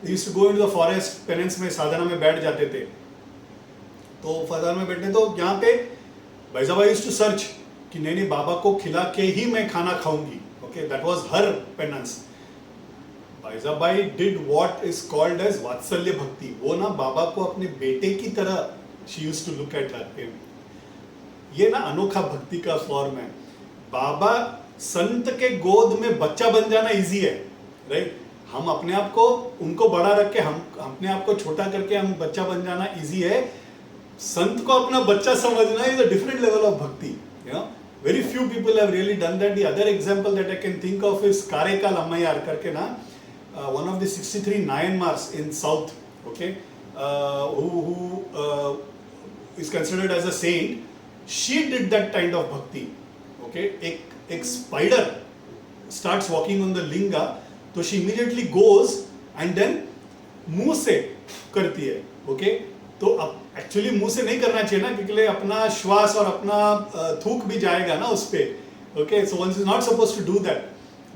Used to go into the forest, penance में, साधना में बैठ जाते थे। तो साधना में बैठने, तो यहाँ पे बाईजाबाई यूज्ड टू सर्च कि नहीं बाबा को खिला के ही मैं खाना खाऊंगी, okay, that was her penance. Baijabai did what is called as vatsalya bhakti, वो ना बाबा को अपने बेटे की तरह she used to look at him. ये ना अनोखा भक्ति का फॉर्म है। बाबा संत के गोद में बच्चा बन जाना इजी है, राइट। हम अपने आप को, उनको बड़ा रख के, हम अपने आप को छोटा करके हम बच्चा बन जाना इजी है। संत को अपना बच्चा समझना is a different level of bhakti, you know. Very few people have really done that. The other example that I can think of is Karekal Ammayar करके ना, one of the 63 Nayanmars in South, okay, who is considered as a saint. She did that kind of bhakti, okay. एक spider starts walking on the linga, तो she immediately goes and then मुंह से करती है, okay. तो अब actually मुंह से नहीं करना चाहिए ना, क्योंकि अपना श्वास और अपना थूक भी जाएगा ना उस पे, okay. So one is not supposed to do that,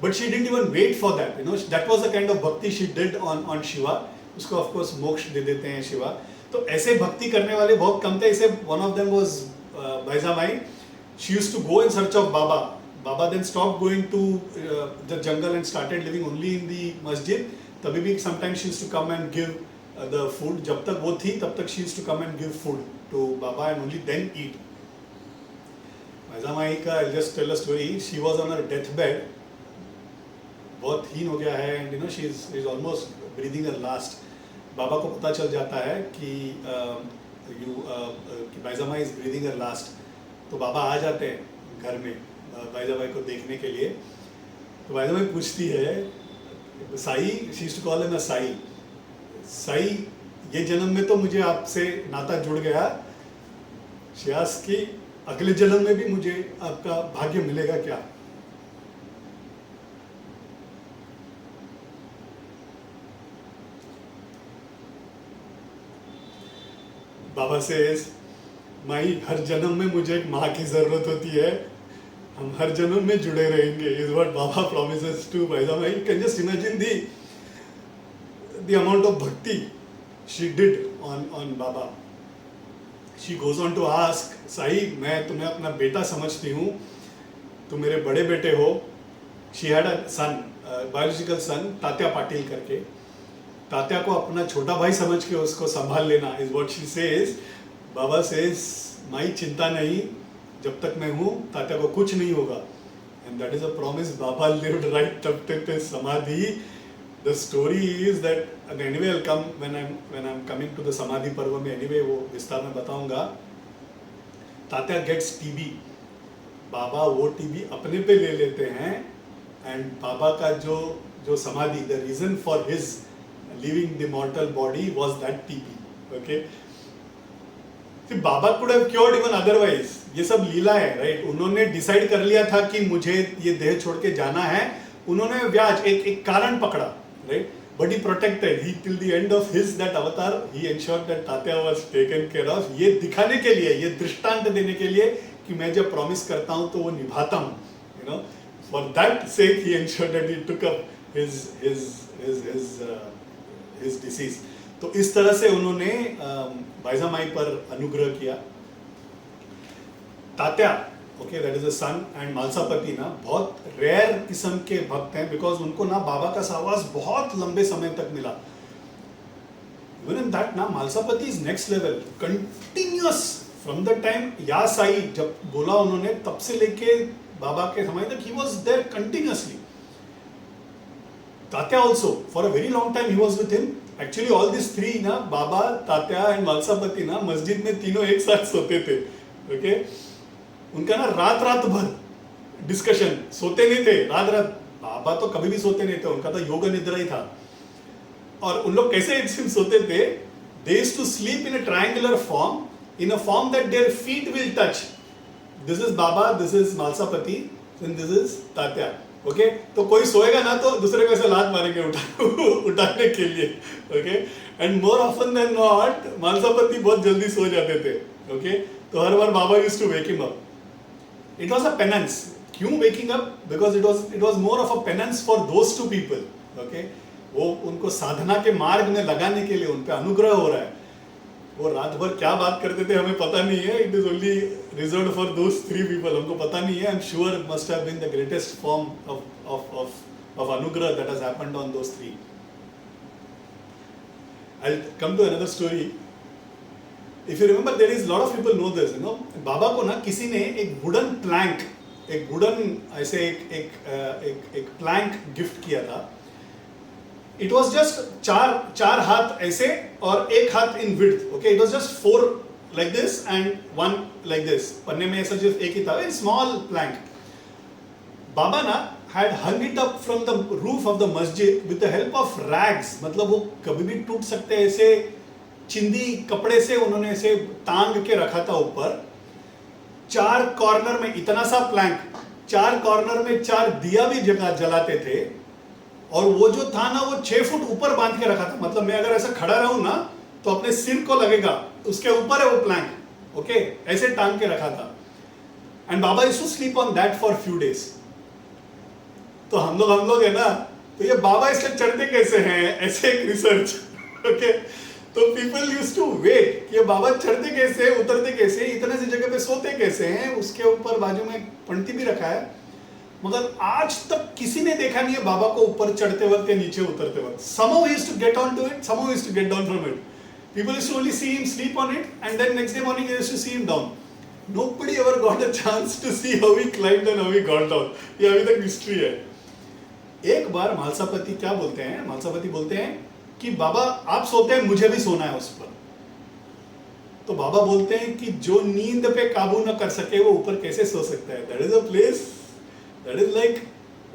but she didn't even wait for that, you know. That was the kind of bhakti she did on Shiva. उसको ऑफ कोर्स मोक्ष दे देते हैं शिवा। तो ऐसे भक्ति करने वाले बहुत कम थे। ऐसे one of them was Baijabai. She used to go in search of Baba. Baba then stop going to the jungle and started living only in the मस्जिद। तभी भी sometimes she used to come and give the food. जब तक वो थी तब तक she used to come and give food to Baba and only then eat. Baijabai का I'll just tell a story. She was on her deathbed. बहुत हीन हो गया है and you know she is almost breathing her last. बाबा को पता चल जाता है कि Baijabai is breathing her last. तो बाबा आ जाते हैं घर में बाईजाबाई को देखने के लिए। तो बाईजाबाई पूछती है, Sai, she used to call him a Sai, Sai ये जन्म में तो मुझे आपसे नाता जुड़ गया, श्यास की अगले जन्म में भी मुझे आपका भाग्य मिलेगा क्या? बाबा से माई, हर जन्म में मुझे एक माँ की जरूरत होती है, हम हर जन्म में जुड़े रहेंगे, is what Baba promises to Baijabai. You can just imagine the amount of bhakti she did on Baba. She goes on to ask, Sai, मैं तुम्हें अपना बेटा समझती हूँ, तुम मेरे बड़े बेटे हो। She had a son, biological son, Tatya Patil करके। तात्या को अपना छोटा भाई समझ के उसको संभाल लेना is what she says. Baba says, माई चिंता नहीं, जब तक मैं हूँ तात्या को कुछ नहीं होगा। And that is a promise Baba lived right up to his samadhi. The story is that, and anyway I'll come when I'm coming to the समाधि पर्व में, anyway वो विस्तार में बताऊंगा। तात्या gets TB, बाबा वो TB अपने पे ले लेते हैं, and बाबा का जो समाधि, the reason for his leaving the mortal body was that TB, okay. फिर बाबा could have cured even otherwise. ये सब लीला है, right? उन्होंने डिसाइड कर लिया था कि मुझे ये देह छोड़ के जाना है, उन्होंने व्याज एक कारण पकड़ा, right? But he protected. He till the end of his that avatar, he ensured that Tatya was taken care of. ये दिखाने के लिए, ये दृष्टांत देने के लिए कि मैं जब प्रॉमिस करता हूँ तो वो निभाता हूँ, you know. For that sake, he ensured that he took up his disease. तो इस तरह से उन्होंने बाईजाबाई पर अनुग्रह किया। Tatya, okay, that is a son, and Mhalsapati ना बहुत रेयर किस्म के भक्त हैं, बिकॉज उनको ना बाबा का सहवास बहुत लंबे समय तक मिला। इवन इन दैट ना Mhalsapati is next level, continuous from the time या साई जब बोला उन्होंने, तब से लेके बाबा के समय तक he was there continuously. Tatya also for a very long time he was with him. Actually all this three ना, बाबा, तात्या एंड मालसापति ना, मस्जिद में तीनों एक साथ सोते थे. ओके, उनका ना रात रात भर डिस्कशन, सोते नहीं थे रात रात. बाबा तो कभी भी सोते नहीं थे, उनका तो योग निद्रा ही था. और उन लोग कैसे एक दिन सोते थे, they used to sleep in a triangular form, in a form that their feet will touch. This is Baba, this is Malsapati, and this is Tatya. Okay? तो कोई सोएगा ना तो दूसरे को ऐसे लात मारेंगे उठाने के लिए. Okay? And more often than not, Malsapati बहुत जल्दी सो जाते थे. Okay? तो हर बार बाबा used to wake him up. It was a penance. क्यों waking up? Because it was more of a penance for those two people. Okay? वो उनको साधना के मार्ग में लगाने के लिए उन पे अनुग्रह हो रहा है. वो रात भर क्या बात करते थे हमें पता नहीं है. It is only reserved for those three people. हमको पता नहीं है. I am sure must have been the greatest form of अनुग्रह that has happened on those three. I will come to another story. If you remember, there is lot of people know this, you know. Baba को ना किसी ने एक wooden plank, एक wooden ऐसे एक Planck gift किया था. It was just चार हाथ ऐसे और एक हाथ in width. Okay, it was just 4 like this and 1 like this. पन्ने में ऐसा सिर्फ एक ही था, very small plank. बाबा ना had hung it up from the roof of the masjid with the help of rags. मतलब वो कभी भी टूट सकते हैं, ऐसे चिंदी कपड़े से उन्होंने ऐसे टांग के रखा था ऊपर. 4 कॉर्नर में इतना सा प्लैंक, 4 कॉर्नर में 4 दिया भी जलाते थे. और वो जो था ना, वो 6 फुट ऊपर बांध के रखा था. मतलब मैं अगर ऐसा खड़ा रहूं ना तो अपने सिर को लगेगा, उसके ऊपर है वो प्लैंक. ओके, ऐसे टांग के रखा था. And Baba used to sleep on that for few days. तो हम लोग है ना, तो ये बाबा इस पे चढ़ते कैसे हैं, ऐसे एक रिसर्च. ओके, तो पीपल यूज्ड टू वेट कि ये बाबा चढ़ते कैसे, उतरते कैसे, इतने सी जगह पे सोते कैसे हैं. उसके ऊपर बाजू में पंक्ति भी रखा है. मगर आज तक किसी ने देखा नहीं है बाबा को ऊपर चढ़ते वक्त या नीचे उतरते वक्त. Somehow he used to get onto it, somehow he used to get down from it. People used to only see him sleep on it, and then next day morning they used to see him down. Nobody ever got a chance to see how he climbed and how he got down. ये अभी तक mystery है. एक बार मालसापति क्या बोलते हैं, मालसापति बोलते हैं कि बाबा आप सोते हैं, मुझे भी सोना है उस पर. तो बाबा बोलते हैं कि जो नींद पे काबू न कर सके वो ऊपर कैसे सो सकता है. That is a place. That is like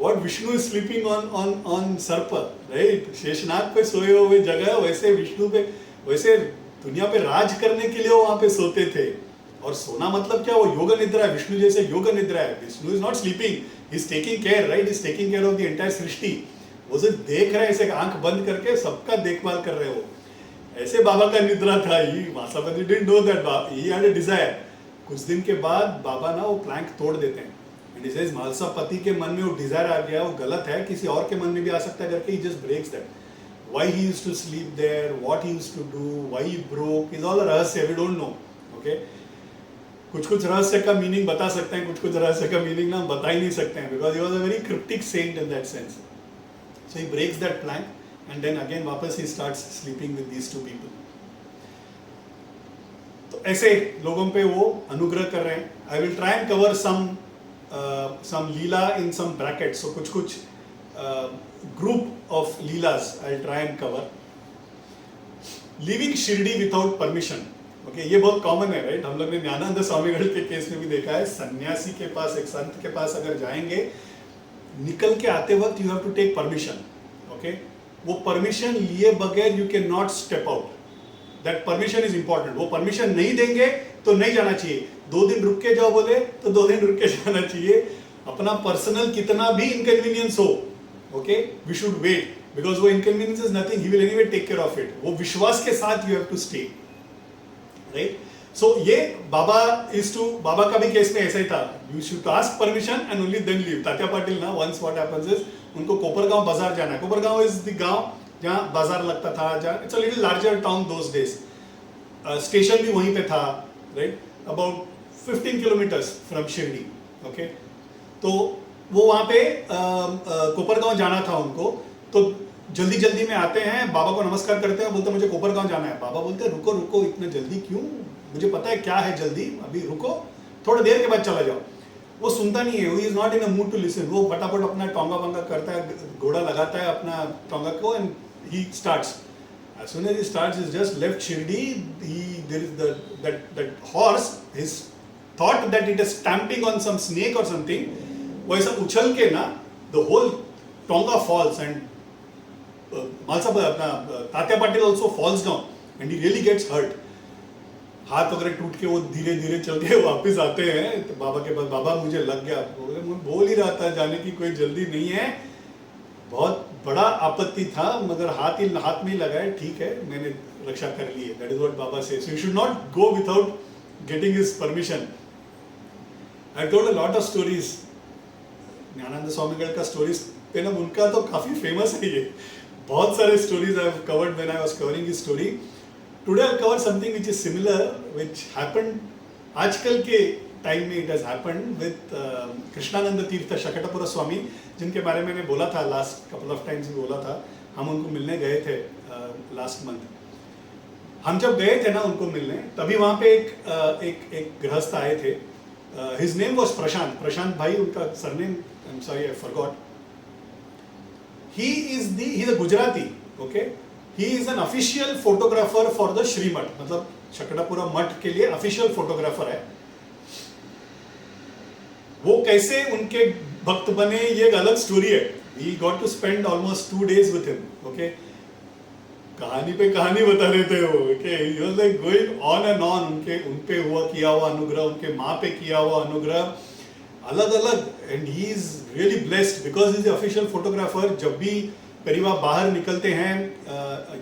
what Vishnu is sleeping on Sarpa, right? Sheshnag पे सोए हुए जगह, वैसे विष्णु पे, वैसे दुनिया पे राज करने के लिए वो वहां पे सोते थे. और सोना मतलब क्या, वो योग निद्रा है. विष्णु जैसे योग निद्रा है. Vishnu is not sleeping, he is taking care, right? Is taking care of the entire सृष्टि. वो सिर्फ देख रहे हैं, ऐसे आंख बंद करके सबका देखभाल कर रहे हो. ऐसे बाबा का निद्रा था. He Mhalsapati didn't know that. He had a desire. कुछ दिन के बाद बाबा ना वो प्लैंक तोड़ देते हैं. And he says, मालसापति के मन में वो डिजायर आ गया, वो गलत है, किसी और के मन में भी आ सकता है करके he just breaks that. Why he used to sleep there, what he used to do, why he broke, is all a रहस्य. We don't know. Okay? कुछ रहस्य का मीनिंग बता सकते हैं, कुछ रहस्य का मीनिंग ना बता ही नहीं सकते हैं, because he was a very cryptic saint in that sense. So he breaks that plank and then again वापस he starts sleeping with these two people. तो ऐसे लोगों पे वो अनुग्रह कर रहे हैं. I will try and cover some leela in some brackets. So कुछ group of leelas I'll try and cover. Leaving Shirdi without permission. Okay, ये बहुत कॉमन है, राइट? हम लोग ने ज्ञानानंद स्वामीगढ़ के केस में भी देखा है. सन्यासी के पास, एक संत के पास अगर जाएंगे, निकल के आते वक्त you have to take permission. Okay, वो परमिशन लिए बगैर you can not step out. That permission is important. वो परमिशन नहीं देंगे तो नहीं जाना चाहिए. 2 दिन रुक के जाओ बोले तो 2 दिन रुक के जाना चाहिए. अपना पर्सनल कितना भी इनकन्वीनियंस हो, okay, we should wait, because वो inconvenience is nothing, he will anyway take care of it. वो विश्वास के साथ you have to stay, right? So ये बाबा का भी केस में ऐसा ही था. You should ask permission and only then leave. Tatya Patil ना, वंस व्हाट हैपेंस इज, उनको कोपरगांव बाजार जाना है. कोपरगांव इज द गांव जहाँ बाजार लगता था, जहाँ it's a little larger town those days. Station भी वहीं पे था, right? About 15 kilometres from Shirdi. Okay, तो वो वहाँ पे कोपरगांव जाना था उनको. तो जल्दी में आते हैं, बाबा को नमस्कार करते हैं, बोलते हैं मुझे कोपरगांव जाना है. बाबा बोलते हैं रुको, इतना जल्दी क्यों, मुझे पता है क्या है जल्दी, अभी रुको, थोड़ी देर के बाद चला जाओ. वो सुनता नहीं है, he is not in a mood to listen. वो फटाफट अपना टोंगा वंगा करता है, घोड़ा लगाता है अपना टोंगा को, and he starts. As soon as he starts, he's just left Shirdi. There is that horse. His thought that it is stamping on some snake or something. वो ऐसा उछल के ना, the whole Tonga falls, and Malsa अपना Tatya Patil also falls down, and he really gets hurt. हाथ वगैरह टूट के वो धीरे धीरे चल के वापस आते हैं तो बाबा के पास. बाबा मुझे लग गया. बोल ही रहा था जाने की कोई जल्दी नहीं है, बहुत बड़ा आपत्ति था, मगर हाथ में लगाए, ठीक है मैंने रक्षा कर ली है. That is what Baba says. You should not go without getting his permission. I told a lot of stories. Gyanananda Swamigal का स्टोरीज पे ना, उनका तो काफी फेमस है ये. बहुत सारे stories I have covered when I was covering his story. Today I cover something which is similar, which happened आजकल के टाइम में. It has happened with Krishnanand तीर्थ शकटपुरा स्वामी, जिनके बारे में मैंने बोला था लास्ट कपल ऑफ टाइम्स भी बोला था. हम उनको मिलने गए थे लास्ट मंथ. हम जब गए थे ना उनको मिलने, तभी वहाँ पे एक गृहस्थ आए थे. हिज नेम वाज प्रशांत भाई उनका surname. I am sorry I forgot. He is a Gujarati. Okay, he is an official photographer for the Shri मठ. मतलब शकटपुरा मठ के लिए ऑफिशियल फोटोग्राफर है. वो कैसे उनके भक्त बने ये एक अलग स्टोरी है. We got to spend almost 2 days with him. Okay, कहानी पे कहानी बता रहे थे वो. Okay, he was like going on and on. उनपे हुआ किया हुआ अनुग्रह, उनके माँ पे किया हुआ अनुग्रह अलग अलग. And he is really blessed because he is the official photographer. जब भी परिवार बाहर निकलते हैं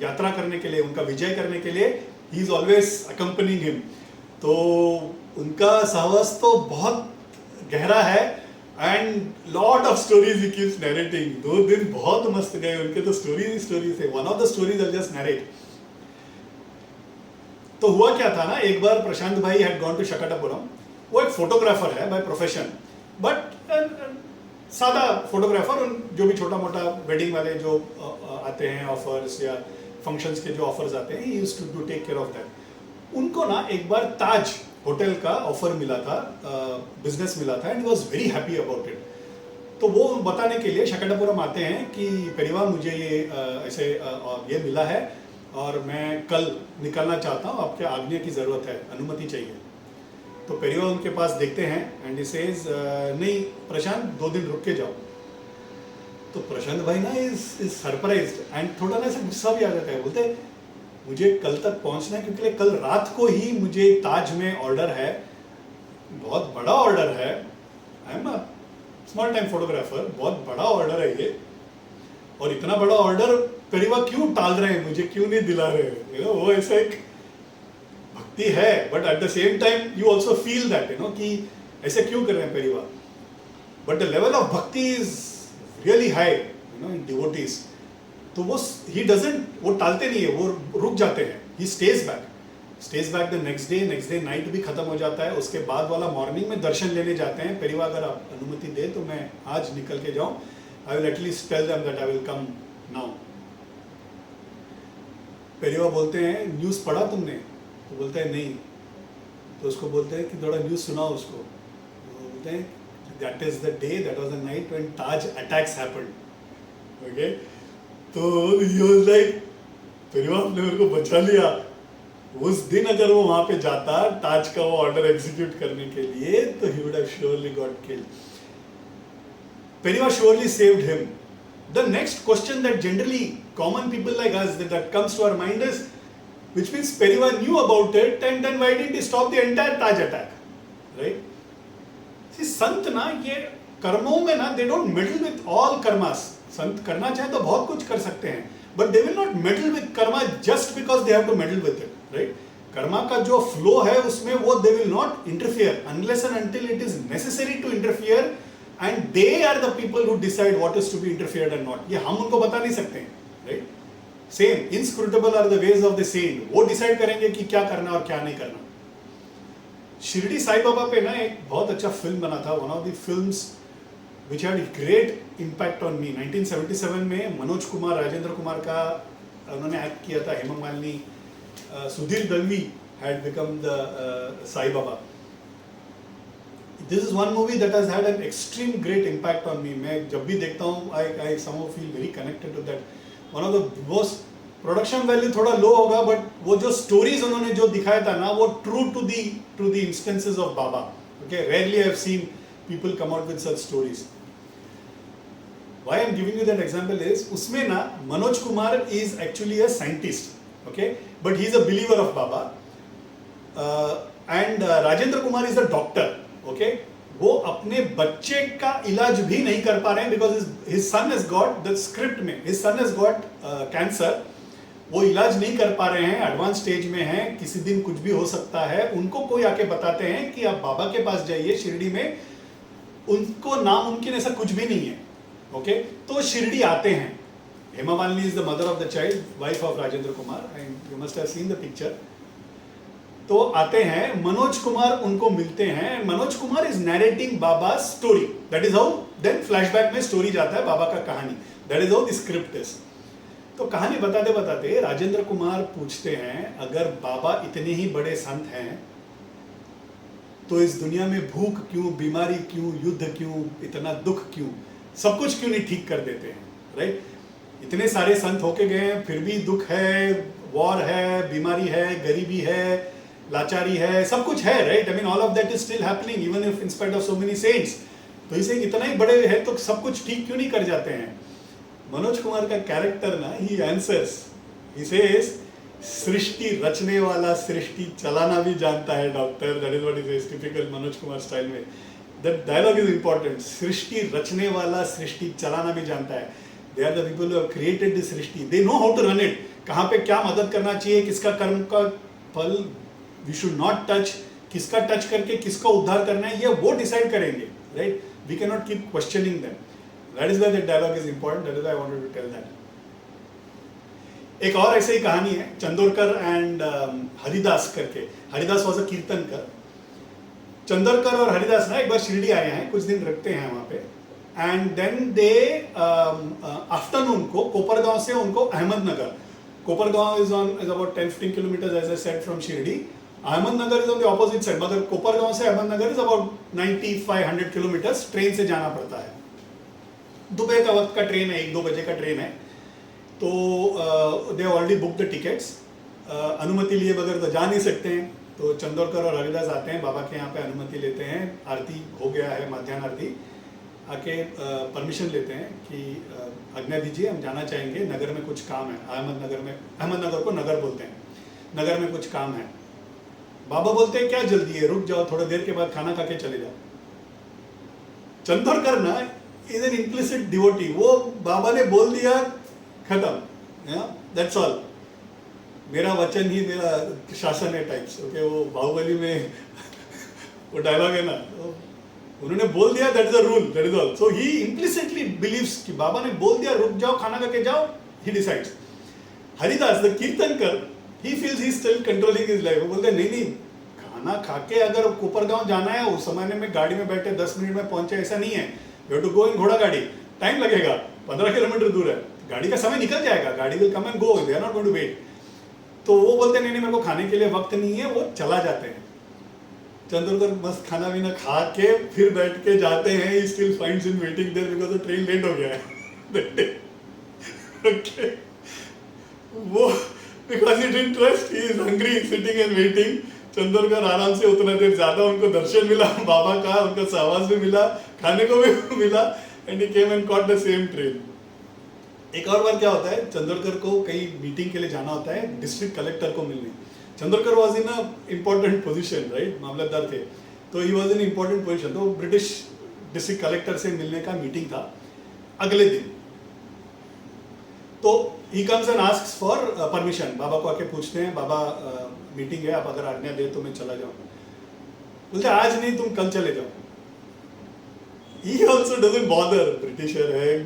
यात्रा करने के लिए, उनका विजय करने के लिए, he is always accompanying him. तो उनका सहवास तो बहुत गहरा है. And lot of stories he keeps narrating. 2 दिन बहुत मस्त गए उनके तो. स्टोरीज थे. One of the stories I just narrate. तो हुआ क्या था ना, एक बार प्रशांत भाई हैड गॉन टू शकटपुरम. वो एक फोटोग्राफर है बाय प्रोफेशन, बट सादा फोटोग्राफर. जो भी छोटा मोटा वेडिंग वाले जो आते हैं ऑफर्स या फंक्शंस के जो ऑफर्स आते हैं, he used to take care of that. उनको ना एक बार ताज होटल का ऑफर मिला था, बिजनेस मिला था, and he was very happy about it. तो वो बताने के लिए शकटपुरम आते हैं कि परिवार मुझे ये ऐसे ये मिला है और मैं कल निकलना चाहता हूँ, आपके आज्ञा की ज़रूरत है, अनुमति चाहिए. तो परिवार उनके पास देखते हैं एंड ही सेज नहीं प्रशांत 2 दिन रुक के जाओ. तो प्रशांत भाई ना इज सरप्राइज्ड एंड थोड़ा ना ऐसा गुस्सा भी आ जाता है. बोलते मुझे कल तक पहुंचना है क्योंकि कल रात को ही मुझे ताज में ऑर्डर है, बहुत बड़ा ऑर्डर है. I am a small time photographer, बहुत बड़ा ऑर्डर है ये, और इतना बड़ा ऑर्डर परिवार क्यों टाल रहे हैं, मुझे क्यों नहीं दिला रहे. वो ऐसा एक भक्ति है, but at the same time you also feel that कि ऐसे क्यों कर रहे हैं परिवार. बट द लेवल ऑफ भक्ति is really high in devotees. तो वो वो टालते नहीं है, वो रुक जाते हैं. He stays back the next day night भी खत्म हो जाता है. उसके बाद वाला मॉर्निंग में दर्शन लेने जाते हैं. परिवार अगर आप अनुमति दे तो मैं आज निकल के जाऊं. I will at least tell them that I will come now. परिवार बोलते हैं न्यूज़ पढ़ा तुमने? तो बोलता है नहीं. तो उसको बोलते हैं कि थोड़ा न्यूज़ सुनाओ उसको. तो बोलते हैं that is the day, that was the night when Taj attacks happened. Okay, तो लाइक परिवार ने मेरे को बचा लिया. उस दिन अगर वो वहां पे जाता ताज का वो ऑर्डर एग्जीक्यूट करने के लिए, तो he would have surely got killed. Periva surely saved him. The next question that generally common people like us that comes to our mind is, which means Periva knew about it and then why didn't he stop the entire Taj attack, right? See संत ना ये कर्मों में ना they don't meddle with all karmas. संत करना चाहे तो बहुत कुछ कर सकते हैं, but they will not meddle with karma just because they have to meddle with it, right? Karma का जो फ्लो है उसमें वो they will not interfere unless and until it is necessary to interfere, and they are the people who decide what is to be interfered and not. ये हम उनको बता नहीं सकते हैं, right? Same inscrutable are the ways of the saint. वो decide करेंगे कि क्या करना और क्या नहीं करना. शिरडी साई बाबा पे ना एक बहुत अच्छा फिल्म बना था, one of the films which had great impact on me. 1977 में मनोज कुमार, राजेंद्र कुमार का उन्होंने एक्ट किया था. Hema Malini, Sudhir Dalvi had become the Sai Baba. This is one movie that has had an extreme great impact on me. मैं जब भी देखता हूँ I somehow feel very connected to that. One of the most, production value थोड़ा लो होगा बट वो जो stories उन्होंने जो दिखाया था ना वो true to the instances of Baba. Okay, rarely I have seen people come out with such stories. Why I'm giving you that example is, उसमें ना Manoj Kumar is actually a scientist, okay, but he is a believer of Baba, and Rajendra Kumar is a doctor, okay. वो अपने बच्चे का इलाज भी नहीं कर पा रहे हैं because his son has got the script में his son has got cancer. वो इलाज नहीं कर पा रहे हैं, एडवांस स्टेज में हैं, किसी दिन कुछ भी हो सकता है. उनको कोई आके बताते हैं कि आप बाबा के पास जाइए शिरडी में, उनको नामुमकिन ऐसा कुछ भी नहीं है. ओके, तो शिरडी आते हैं. Hema Malini is the mother of the child, wife of Rajendra Kumar, and you must have seen the picture. तो आते हैं, मनोज कुमार उनको मिलते हैं. Manoj Kumar is narrating Baba story. That is how then flashback में स्टोरी जाता है बाबा का कहानी. That is how the script is. तो कहानी बताते बताते राजेंद्र कुमार पूछते हैं, अगर बाबा इतने ही बड़े संत हैं तो इस दुनिया में भूख क्यों, बीमारी क्यों, युद्ध क्यों, इतना दुख क्यों, सब कुछ क्यों नहीं ठीक कर देते हैं, राइट? इतने सारे संत होके गए हैं, फिर भी दुख है, वॉर है, बीमारी है, गरीबी है, लाचारी है, सब कुछ है, right? I mean all of that is still happening even if in spite of so many saints. तो इसे इतना ही बड़े हैं तो सब कुछ ठीक क्यों नहीं कर जाते हैं? मनोज कुमार का कैरेक्टर ना, ही आंसर्स, ही सेज, सृष्टि रचने वाला सृष्टि चलाना भी जानता है doctor. That is what is says, typical Manoj Kumar style में. That dialogue is important. सृष्टि रचने वाला सृष्टि चलाना भी जानता है. They are the people who have created this सृष्टि. They know how to run it. कहाँ पे क्या मदद करना चाहिए, किसका कर्म का फल वी शुड नॉट टच, किसका टच करके किसका उद्धार करना है, ये वो डिसाइड करेंगे, right? We can not keep questioning them. That is why that dialogue is important. That is why I wanted to tell that. एक और ऐसे ही कहानी है, चंदोरकर एंड हरिदास करके. Haridas was a kirtankar. चंदोरकर और हरिदास ना एक बार शिरडी आए हैं, कुछ दिन रखते हैं वहाँ पे, एंड देन दे आफ्टरनून को कोपरगांव से उनको Ahmednagar, Kopargaon is about 10-15 kilometre as I said from Shirdi. Ahmednagar is on the opposite side, मगर कोपरगांव से Ahmednagar is about 95-100 kilometre. Train से जाना पड़ता है. दोपहर का वक्त का ट्रेन है, 1-2 बजे का ट्रेन है. तो they already book the tickets. अनुमति लिए बगैर तो जा नहीं सकते हैं. तो चंदोरकर और हरिदास आते हैं, बाबा के यहाँ पे अनुमति लेते हैं. आरती हो गया है, मध्याह्न आरती, आके परमिशन लेते हैं कि आज्ञा दीजिए, हम जाना चाहेंगे, नगर में कुछ काम है. अहमदनगर को नगर बोलते हैं, नगर में कुछ काम है. बाबा बोलते हैं क्या जल्दी है, रुक जाओ, थोड़ा देर के बाद खाना खा के चले जाओ. चंदोरकर ना इज एन इम्प्लिसिट डिवोटी. वो बाबा ने बोल दिया, खत्म, दैट्स ऑल, मेरा वचन ही मेरा शासन है टाइप्स. ओके, वो बाहुबली में वो डायलॉग है ना, उन्होंने बोल दिया, that is a rule, that is all. So he implicitly believes कि बाबा ने बोल दिया रुक जाओ, खाना खा के जाओ, he decides. Haridas the kirtankar, he feels he still controlling his life. वो बोलते हैं नहीं, खाना खा के अगर कोपरगांव जाना है, उस समय में गाड़ी में बैठे 10 मिनट में पहुंचे, ऐसा नहीं है. यू हैव टू गो इन घोड़ा गाड़ी, टाइम लगेगा, 15 किलोमीटर दूर है, गाड़ी का समय निकल जाएगा, गाड़ी will come and go, they are not going to wait. तो वो बोलते हैं नहीं, मेरे को खाने के लिए वक्त नहीं है, वो चला जाते हैं. चंदोरकर मस्त खाना पीना खा के फिर बैठ के जाते हैं. He still finds him waiting there because the train late हो गया है. ओके, वो because he didn't trust, he is hungry, sitting and waiting. Chandorkar आराम से उतना देर ज्यादा, उनको दर्शन मिला बाबा का, उनका सहवास भी मिला, खाने को भी मिला, and he came and caught the same train. एक और बार क्या होता है, चंदोरकर को कहीं मीटिंग के लिए जाना होता है डिस्ट्रिक्ट कलेक्टर को मिलने. Chandorkar was in a important position, right, mamlatdar थे, तो he was in important position. तो ब्रिटिश डिस्ट्रिक्ट कलेक्टर से मिलने का मीटिंग था अगले दिन. तो he comes and asks for permission. Baba को आके पूछते हैं, बाबा मीटिंग है, आप अगर आज्ञा दे तो मैं चला जाऊँ. बोलते आज नहीं, तुम कल चले जाओ. He also doesn't bother, britisher है,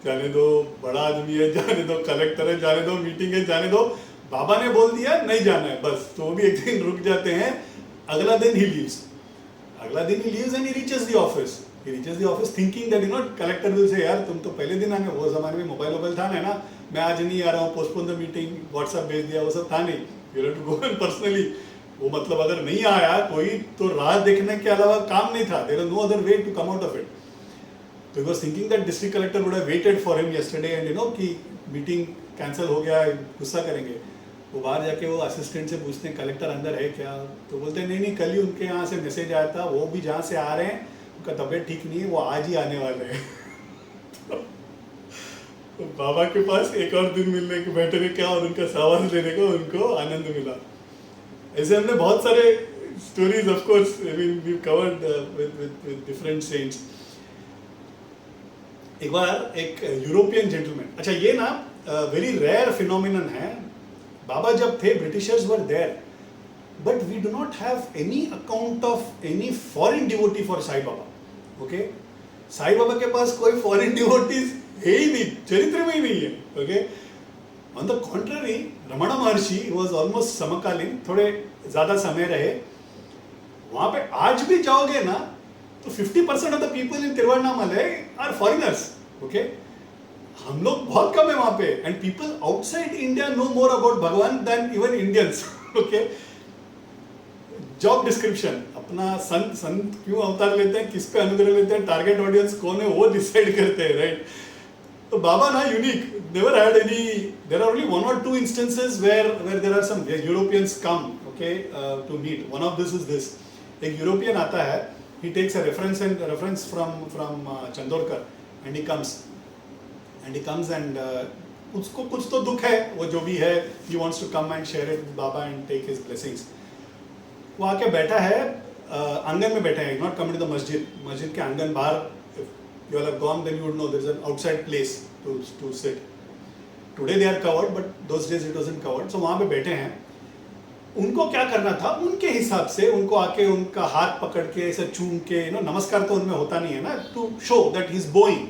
जाने दो, बड़ा आदमी है, जाने दो, कलेक्टर है, जाने दो, मीटिंग है, जाने दो, बाबा ने बोल दिया नहीं जाना है बस. तो वो भी एक दिन रुक जाते हैं. अगला दिन ही लीव्स. अगला दिन he leaves and he reaches the office. He reaches the office thinking that collector will say यार तुम तो पहले दिन आने. वो जमाने में मोबाइल था ना, मैं आज नहीं आ रहा हूँ, पोस्टपोन द मीटिंग, व्हाट्सएप भेज दिया, वो सब था नहीं. You have to go and personally वो मतलब अगर नहीं आया कोई तो राह देखने के अलावा काम नहीं था. There was no other way to come out of it. So he was thinking that district collector would have waited for him yesterday and कि मीटिंग कैंसिल हो गया, गुस्सा करेंगे. वो बाहर जाके वो असिस्टेंट से पूछते हैं कलेक्टर अंदर है क्या, तो बोलते हैं नहीं कल ही उनके यहाँ से मैसेज आया था, वो भी जहाँ से आ रहे हैं उनका तबीयत ठीक नहीं है, वो आज ही आने वाले हैं. तो बाबा के पास एक और दिन मिलने के बैठने का और उनका सामान लेने का उनको आनंद मिला. ऐसे हमने बहुत सारे stories of course we covered with different saints. एक बार एक यूरोपियन जेंटलमैन, अच्छा ये ना वेरी रेयर फिनोमिनन है. बाबा जब थे Britishers were there, but we do not have any account of any foreign devotee for Sai Baba. Okay, Sai Baba के पास कोई फॉरेन डिवोटीज है ही नहीं, चरित्र में ही नहीं है. Okay, on the contrary Ramana Maharshi was almost समकालीन, थोड़े ज्यादा समय रहे वहां पे. आज भी जाओगे ना तो 50% of the people in Tiruvannamalai are foreigners. Okay, हम लोग बहुत कम है वहां पे, and people outside India know more about Bhagavan than even Indians. Okay, job description अपना संत क्यों अवतार लेते हैं, किस पे अनुग्रह लेते हैं, टारगेट ऑडियंस कौन है वो डिसाइड करते हैं, राइट. तो बाबा ना unique, never had any, there are only one or two instances where there are some Europeans come, okay, to meet. One of this is this. एक यूरोपियन आता है, he takes a reference from Chandorkar and he comes and उसको कुछ तो दुख है, वो जो भी है, he wants to come and share it with Baba and take his blessings. वो आके बैठा है, आंगन में बैठा है, not coming to the मस्जिद के आंगन बाहर. You all have gone, then you would know there is an outside place to sit. Today they are covered, but those days it wasn't covered. So वहाँ पे बैठे हैं. उनको क्या करना था उनके हिसाब से, उनको आके उनका हाथ पकड़ के ऐसे चूम के, नमस्कार तो उनमें होता नहीं है ना, to show that he is bowing.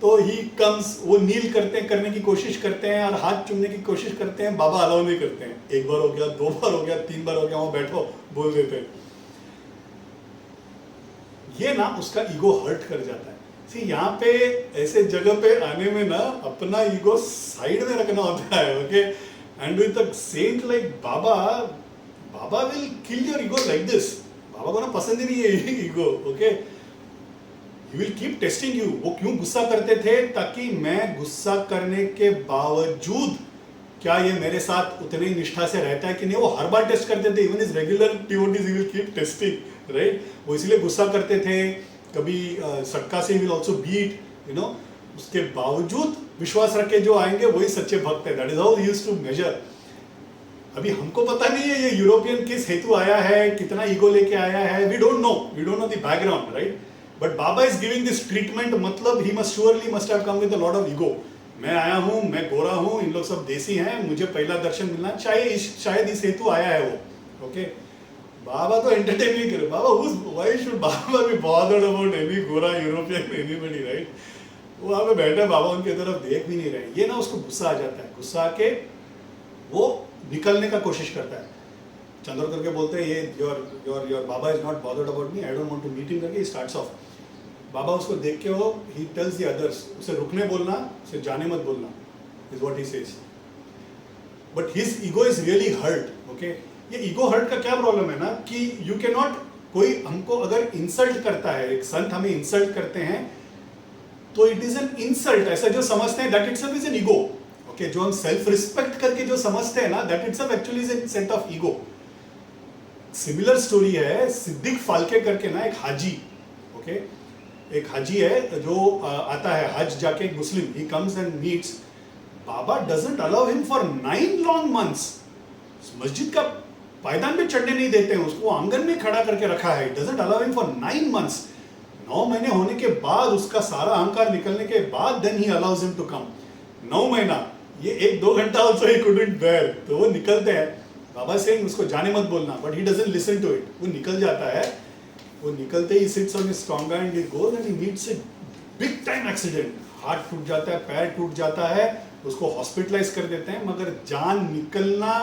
तो he comes, वो नील करने की कोशिश करते हैं और हाथ चूमने की कोशिश करते हैं. बाबा अलाउ नहीं करते हैं. एक बार हो गया, 2 बार हो गया, 3 बार हो गया, वहाँ बैठो, बोल देते हैं. ये ना उसका ईगो हर्ट कर जाता है. सी यहाँ पे ऐसे जगह पे आने में ना अपना ईगो साइड में रखना होता है. Okay, and with a saint like Baba will kill your ego like this. Baba को ना पसंद ही नहीं है ego. Okay, he will keep testing you. वो क्यों गुस्सा करते थे, ताकि मैं गुस्सा करने के बावजूद क्या ये मेरे साथ उतनी निष्ठा से रहता है कि नहीं. वो हर बार टेस्ट करते थे. Even is regular devotees he will keep testing, right. वो इसलिए गुस्सा करते थे. कभी सटका से विल आल्सो बीट, उसके बावजूद विश्वास रख के जो आएंगे वही सच्चे भक्त है. That is how he used to measure. अभी हमको पता नहीं है ये यूरोपियन किस हेतु आया है, कितना ईगो लेके आया है. We don't know the background, right. But Baba is giving this treatment, मतलब he must have come with a lot of ego. मैं आया हूँ, मैं गोरा हूँ, इन लोग सब देसी हैं, मुझे पहला दर्शन मिलना चाहिए, शायद इस हेतु आया है वो. ओके, बाबा तो एंटरटेन नहीं करे. Baba why should Baba be bothered about any गोरा यूरोपियन एनीबॉडी, राइट. वो वहाँ पे बैठे, बाबा उनके तरफ देख भी नहीं रहे. ये ना उसको गुस्सा आ जाता है. गुस्सा आके वो निकलने का कोशिश करता है. चंद्रकर के बोलते हैं ये your Baba is not bothered about me, I don't want to meet him करके स्टार्ट्स ऑफ. बाबा उसको देख के वो ही टेल्स द अदर्स, उसे रुकने बोलना, उसे जाने मत बोलना, is what he says. But his ego is really hurt. Okay, ये ईगो हर्ट का क्या प्रॉब्लम है ना कि यू कैन नॉट, कोई हमको अगर इंसल्ट करता है, एक संत हमें इंसल्ट करते हैं तो इट इज एन इंसल्ट. ऐसा जो समझते हैं that itself is an ego. Okay, जो हम सेल्फ रिस्पेक्ट करके जो समझते हैं ना, that itself actually is an set of ego. Similar story है सिद्दीक फाल्के करके ना, एक हाजी. ओके, एक हाजी है जो आता है हज जाके, एक मुस्लिम. He comes and meets Baba, doesn't allow him for 9 long months. मस्जिद का पायदान पे चढ़ने नहीं देते हैं उसको, आंगन में खड़ा करके रखा है. Doesn't allow him for 9 months. 9 महीने होने के बाद, उसका सारा अहंकार निकलने के बाद, then he allows him to come. 9 महीना, ये 1-2 घंटा ऑल्सो ही कुडंट बेयर. तो वो निकलते हैं. बाबा से उसको जाने मत बोलना, but he doesn't listen to it. वो निकल जाता है. वो निकलते ही sits on his strong and he goes and he meets a big time accident. हाथ टूट जाता है, पैर टूट जाता है, उसको हॉस्पिटलाइज कर देते हैं. मगर जान निकलना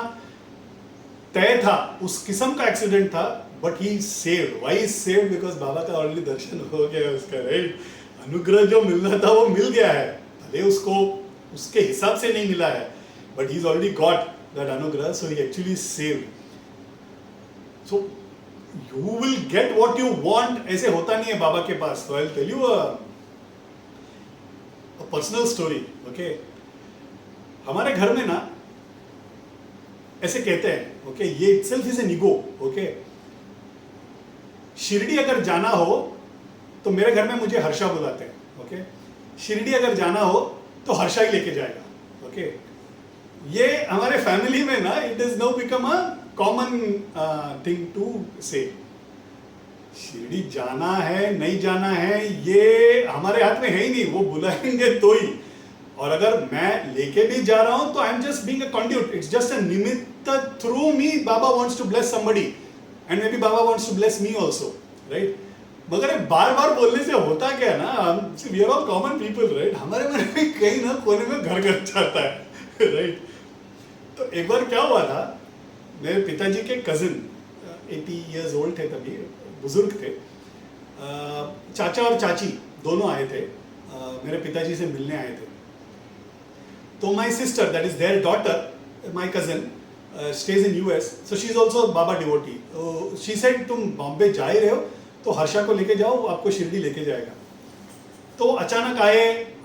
तय था, उस किस्म का एक्सीडेंट था. But he saved. Why is saved? Because Baba का ऑलरेडी दर्शन हो गया उसका, राइट. अनुग्रह जो मिलना था वो मिल गया है, भले उसको उसके हिसाब से नहीं मिला है, but he is already got that अनुग्रह, so he actually saved. So you will get what you want, ऐसे होता नहीं है बाबा के पास. तो I will tell you a personal story. Okay, हमारे घर में ना ऐसे कहते हैं, ओके, ये itself is an ego. Okay, Shirdi अगर जाना हो तो मेरे घर में मुझे हर्षा बुलाते हैं. ओके, शिरडी अगर जाना हो तो हर्षा ही लेके जाएगा. ओके, ये हमारे फैमिली में ना it is now become a common thing to say. Shirdi जाना है नहीं जाना है ये हमारे हाथ में है ही नहीं, वो बुलाएंगे तो ही. और अगर मैं लेके भी जा रहा हूं तो I am just being a conduit, it's just a निमित्त. Through me Baba wants to bless somebody and maybe Baba wants to bless me also, right. मगर बार बार बोलने से होता क्या ना, we are all common people, right. हमारे मन में कहीं ना कोने में घर घर जाता है, राइट. तो एक बार क्या हुआ था, मेरे पिताजी के कजिन 80 years old थे, तभी बुजुर्ग थे. चाचा और चाची दोनों आए थे, मेरे पिताजी से मिलने आए थे. तो my sister, that is there daughter, my cousin stage in US, so she is also Baba devotee. She said तुम बॉम्बे जा ही रहे हो तो हर्षा को लेके जाओ, वो आपको शिरडी लेके जाएगा. तो अचानक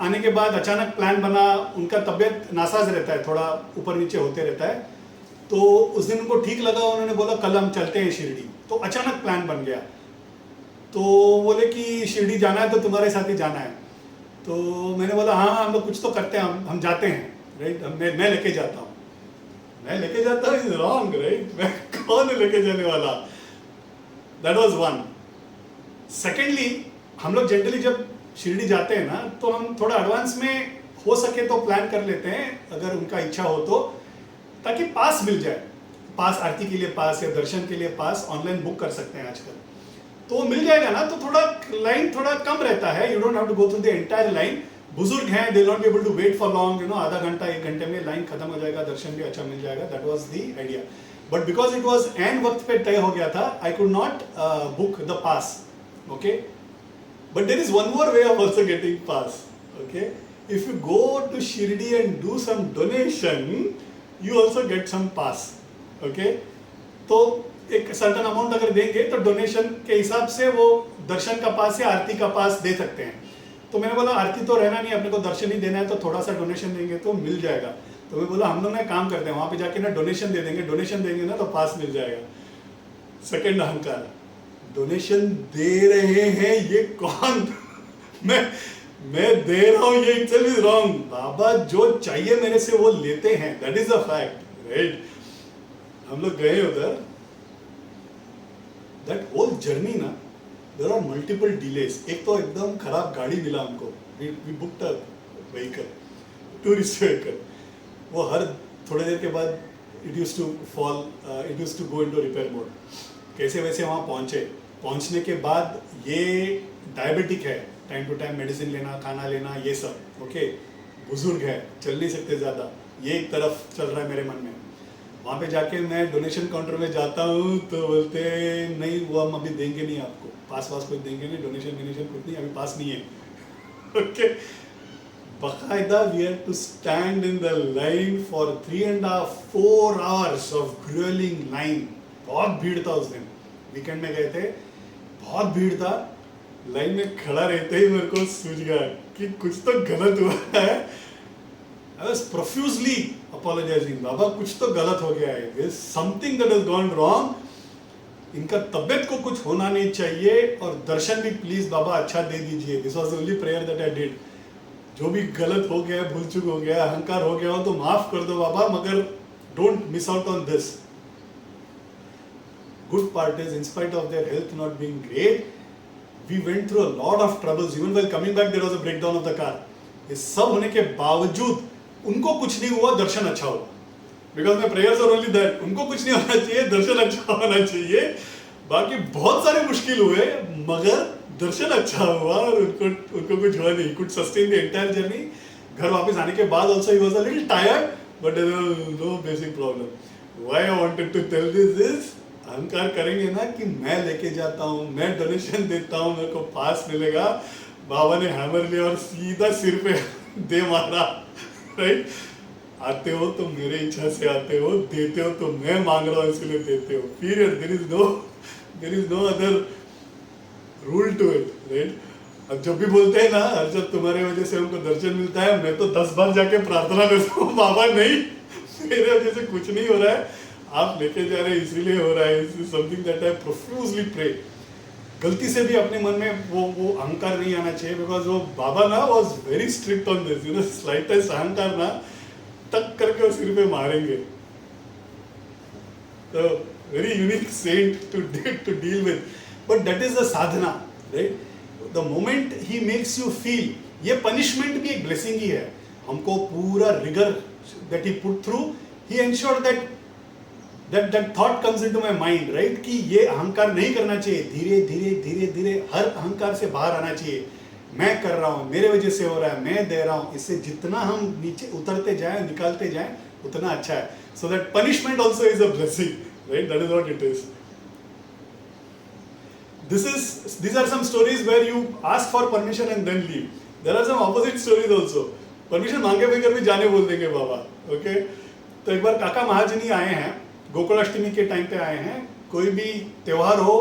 आने के बाद अचानक प्लान बना. उनका तबीयत नासाज रहता है, थोड़ा ऊपर नीचे होते रहता है. तो उस दिन उनको ठीक लगा, उन्होंने बोला कल हम चलते हैं शिरडी. तो अचानक प्लान बन गया. तो बोले कि शिरडी जाना है तो तुम्हारे साथ ही जाना है. तो मैंने बोला हाँ हम लोग कुछ तो करते हैं, हम जाते हैं, राइट. मैं लेके जाता हूँ. मैं लेके जाता हूँ इज रॉन्ग, राइट. मैं कौन लेके जाने वाला. That was one. सेकेंडली, हम लोग जनरली जब शिरडी जाते हैं ना तो हम थोड़ा एडवांस में हो सके तो प्लान कर लेते हैं, अगर उनका इच्छा हो तो, ताकि पास मिल जाए. पास आरती के लिए पास या दर्शन के लिए पास ऑनलाइन बुक कर सकते हैं आजकल, तो मिल जाएगा ना. तो थोड़ा लाइन थोड़ा कम रहता है, you don't have to go through the entire line. बुजुर्ग हैं, they not be able to wait for long, you know. आधा घंटा 1 घंटे में लाइन खत्म हो जाएगा, दर्शन भी अच्छा मिल जाएगा. That was the idea. But because it was and वक्त पे तय हो गया था, I could not book the pass. Okay, but there is one more way of also getting pass. Okay, if you go to Shirdi and do some donation, you also get some pass. Okay, तो एक certain amount अगर देंगे तो donation के हिसाब से वो दर्शन का पास या आरती का पास दे सकते हैं. तो मैंने बोला आरती तो रहना नहीं, अपने को दर्शन ही देना है, तो थोड़ा सा डोनेशन देंगे तो मिल जाएगा. तो मैं बोला हम लोग ना काम करते हैं, वहां पे जाके ना डोनेशन दे देंगे, डोनेशन देंगे ना तो पास मिल जाएगा. सेकंड अहंकार, डोनेशन दे रहे हैं ये कौन. मैं दे रहा हूं ये इटसेल्फ इज रॉन्ग. बाबा जो चाहिए मेरे से वो लेते हैं, that is a fact, right. हम लोग गए उधर, दैट होल जर्नी ना देयर आर मल्टीपल डिलेस. एक तो एकदम खराब गाड़ी मिला हमको, we booked a vehicle, tourist vehicle. वो हर थोड़ी देर के बाद it used to fall, it used to go into repair mode. कैसे वैसे वहाँ पहुँचने के बाद ये डायबिटिक है, टाइम टू टाइम मेडिसिन लेना, खाना लेना, ये सब. ओके, बुजुर्ग है, चल नहीं सकते ज़्यादा. ये एक तरफ चल रहा है मेरे मन में. वहाँ पे जाके मैं डोनेशन काउंटर में जाता हूँ तो बोलते नहीं वो हम अभी देंगे नहीं आपको, पास वास कुछ देंगे नहीं, डोनेशन कुछ नहीं, अभी पास नहीं है. ओके, बकायदा we had to stand in the line for 3.5-4 hours of growling line. बहुत भीड़ था उस दिन, वीकेंड में गए थे, बहुत भीड़ था. लाइन में खड़ा रहते ही मेरे को सूझ गया कि कुछ तो गलत हुआ है. I was profusely apologizing, बाबा कुछ तो गलत हो गया है, there is something that has gone wrong. इनका तबीयत को कुछ होना नहीं चाहिए और दर्शन भी प्लीज बाबा अच्छा दे दीजिए. This was the only prayer that I did. जो भी गलत हो गया, भूल चूक हो गया, अहंकार हो गया हो तो माफ कर दो बाबा, मगर don't miss out on this. Good part is, in spite of their health not being great, we went through a lot of troubles. Even while coming back, there was a breakdown of the car. ये सब होने के बावजूद उनको कुछ नहीं हुआ, दर्शन अच्छा हुआ. Because my prayers are only that. उनको कुछ नहीं होना चाहिए, दर्शन अच्छा होना चाहिए. बाकी बहुत सारे मुश्किल हुए, मगर दर्शन अच्छा हुआ और उनको कुछ हुआ नहीं. Could sustain the entire journey. घर वापस आने के बाद also he was a little tired, but there was no basic problem. Why I wanted to tell this is, अहंकार करेंगे ना कि मैं लेके जाता हूँ, मैं डोनेशन देता हूँ, मेरे को पास मिलेगा. बाबा ने हैमर लिया और सीधा सिर पे दे मारा, राइट. आते हो तो मेरे इच्छा से आते हो, देते हो तो मैं मांग रहा हूँ इसलिए देते हो, period. There is no other rule to it, right. अब जब भी बोलते हैं ना, जब तुम्हारे वजह से हमको दर्शन मिलता है, मैं तो 10 बार जाके प्रार्थना करता हूँ, बाबा नहीं, मेरे वजह से कुछ नहीं हो रहा है, आप लेके जा रहे हैं इसीलिए हो रहा है. Something that I profusely pray. गलती से भी अपने मन में वो अहंकार नहीं आना चाहिए, बिकॉज वो बाबा ना was very strict on this, you know. Slightest अहंकार ना टक करके वो सिर पे मारेंगे. तो very unique saint to deal with, but that is the sadhana, right. The moment he makes you feel, ये पनिशमेंट भी एक ब्लेसिंग ही है. हमको पूरा rigour that he put through, he ensure that thought comes into my mind, right, कि ये अहंकार नहीं करना चाहिए. धीरे धीरे धीरे धीरे हर अहंकार से बाहर आना चाहिए. मैं कर रहा हूँ, मेरे वजह से हो रहा है, मैं दे रहा हूँ. इससे जितना हम नीचे उतरते जाएं, निकालते जाएं, उतना अच्छा है. So that punishment also is a blessing, right. That is what it is. These are some stories where you ask for permission and then leave. There are some opposite stories also. Permission मांगे बगैर भी जाने बोल देंगे बाबा. Okay. तो एक बार काका महाजनी आए हैं, गोकुलाष्टमी के टाइम पे आए हैं. कोई भी त्योहार हो,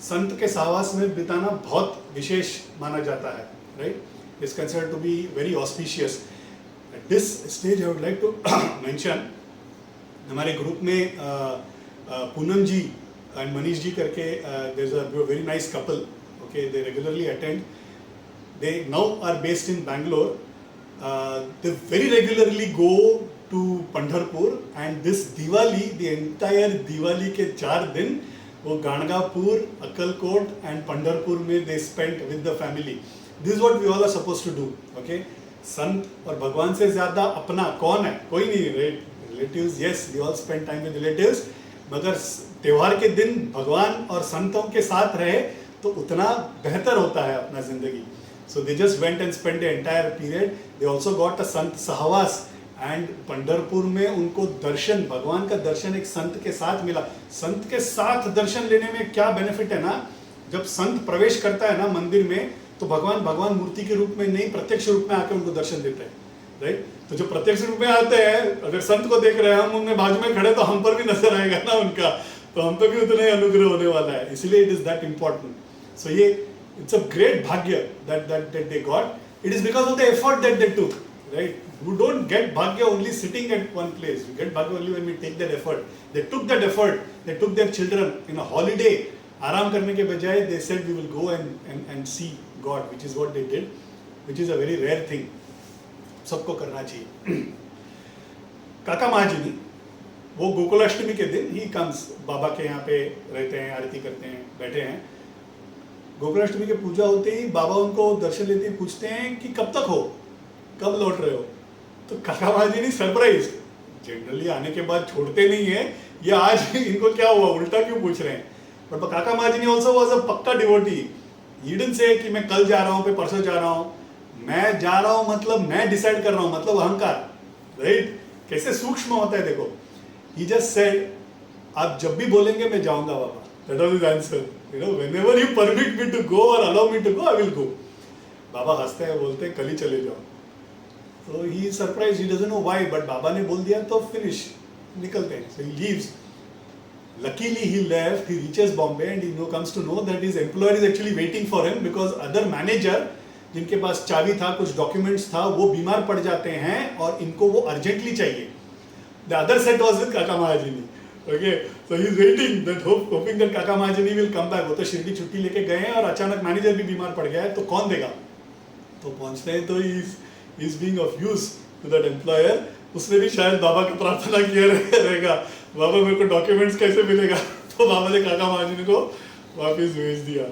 संत के सहवास में बिताना बहुत विशेष माना जाता है, right. It's considered to be very auspicious. At this stage I would like to mention, हमारे ग्रुप में पूनम जी and Manish ji karke, there's a very nice couple. Okay, they regularly attend. They now are based in Bangalore. They very regularly go to Pandharpur, and this Diwali, the entire Diwali के 4 दिन वो Ganagapur, Akkalkot and Pandharpur में they spent with the family. This is what we all are supposed to do. Okay, संत और भगवान से ज़्यादा अपना कौन है? कोई नहीं, right? Relatives, yes, we all spend time with relatives. मगर त्योहार के दिन भगवान और संतों के साथ रहे तो उतना बेहतर होता है अपना जिंदगी. So they just went and spend the entire period. They also got a संत सहवास, एंड पंढरपुर में उनको दर्शन, भगवान का दर्शन एक संत के साथ मिला. संत के साथ दर्शन लेने में क्या बेनिफिट है ना, जब संत प्रवेश करता है ना मंदिर में, तो भगवान मूर्ति के रूप में नहीं, प्रत्यक्ष रूप में आके उनको दर्शन देते हैं, राइट. तो जो प्रत्यक्ष रूप में आते हैं, अगर संत को देख रहे हैं हम, उनमें बाजू में खड़े, तो हम पर भी नजर आएगा ना उनका, तो हम पे भी उतना ही अनुग्रह होने वाला है. इसलिए it is that important. So ये इट्स अ ग्रेट भाग्य that they got. It is because of the effort that they took, right. You don't get भाग्य only sitting at one place. You get भाग्य only when we take that effort. They took that effort. They took their children in a holiday. आराम करने के बजाय they said we will go and see God, which is what they did, which is a very rare thing. सबको करना चाहिए. काका महाजनी वो गोकुलाष्टमी के दिन ही कम्स, बाबा के यहाँ पे रहते हैं, आरती करते हैं, बैठे हैं. गोकुलाष्टमी की पूजा होते ही बाबा उनको दर्शन लेते ही पूछते हैं कि कब तक हो, कब लौट रहे हो. तो काका महाजनी सरप्राइज, जनरली आने के बाद छोड़ते नहीं है, ये आज इनको क्या हुआ, उल्टा क्यों पूछ रहे हैं. बट काका महाजनी ऑल्सो वाज अ पक्का डिवोटी. ही डिडंट से कि मैं कल जा रहा हूँ, पे परसों जा रहा हूँ. मैं जा रहा हूँ मतलब मैं डिसाइड कर रहा हूँ, मतलब अहंकार, राइट. कैसे सूक्ष्म होता है देखो. He just said, आप जब भी बोलेंगे मैं जाऊंगा बाबा. That was his answer. You know, whenever you permit me to go or allow me to go, I will go. बाबा हंसते हैं, बोलते हैं कल ही चले जाओ. So he is surprised, he doesn't know why, but बाबा ने बोल दिया तो finish, निकलते हैं. So he leaves. Luckily he left. He reaches Bombay and he comes to know that his employer is actually waiting for him because other manager जिनके पास चाबी था, कुछ डॉक्यूमेंट्स था, वो बीमार पड़ जाते हैं और इनको वो अर्जेंटली चाहिए. The other set was with Kaka Mahajani. Okay, so he is waiting, hoping that Kaka Mahajani will come back. वो तो शिरडी छुट्टी लेके गए हैं और अचानक मैनेजर भी बीमार पड़ गया है, तो कौन देगा. तो पहुंचते हैं तो he is being of use to that employer. उसने भी शायद बाबा की प्रार्थना किया रहेगा, बाबा मेरे को डॉक्यूमेंट्स कैसे मिलेगा. तो बाबा ने काका महाजनी को वापस भेज दिया.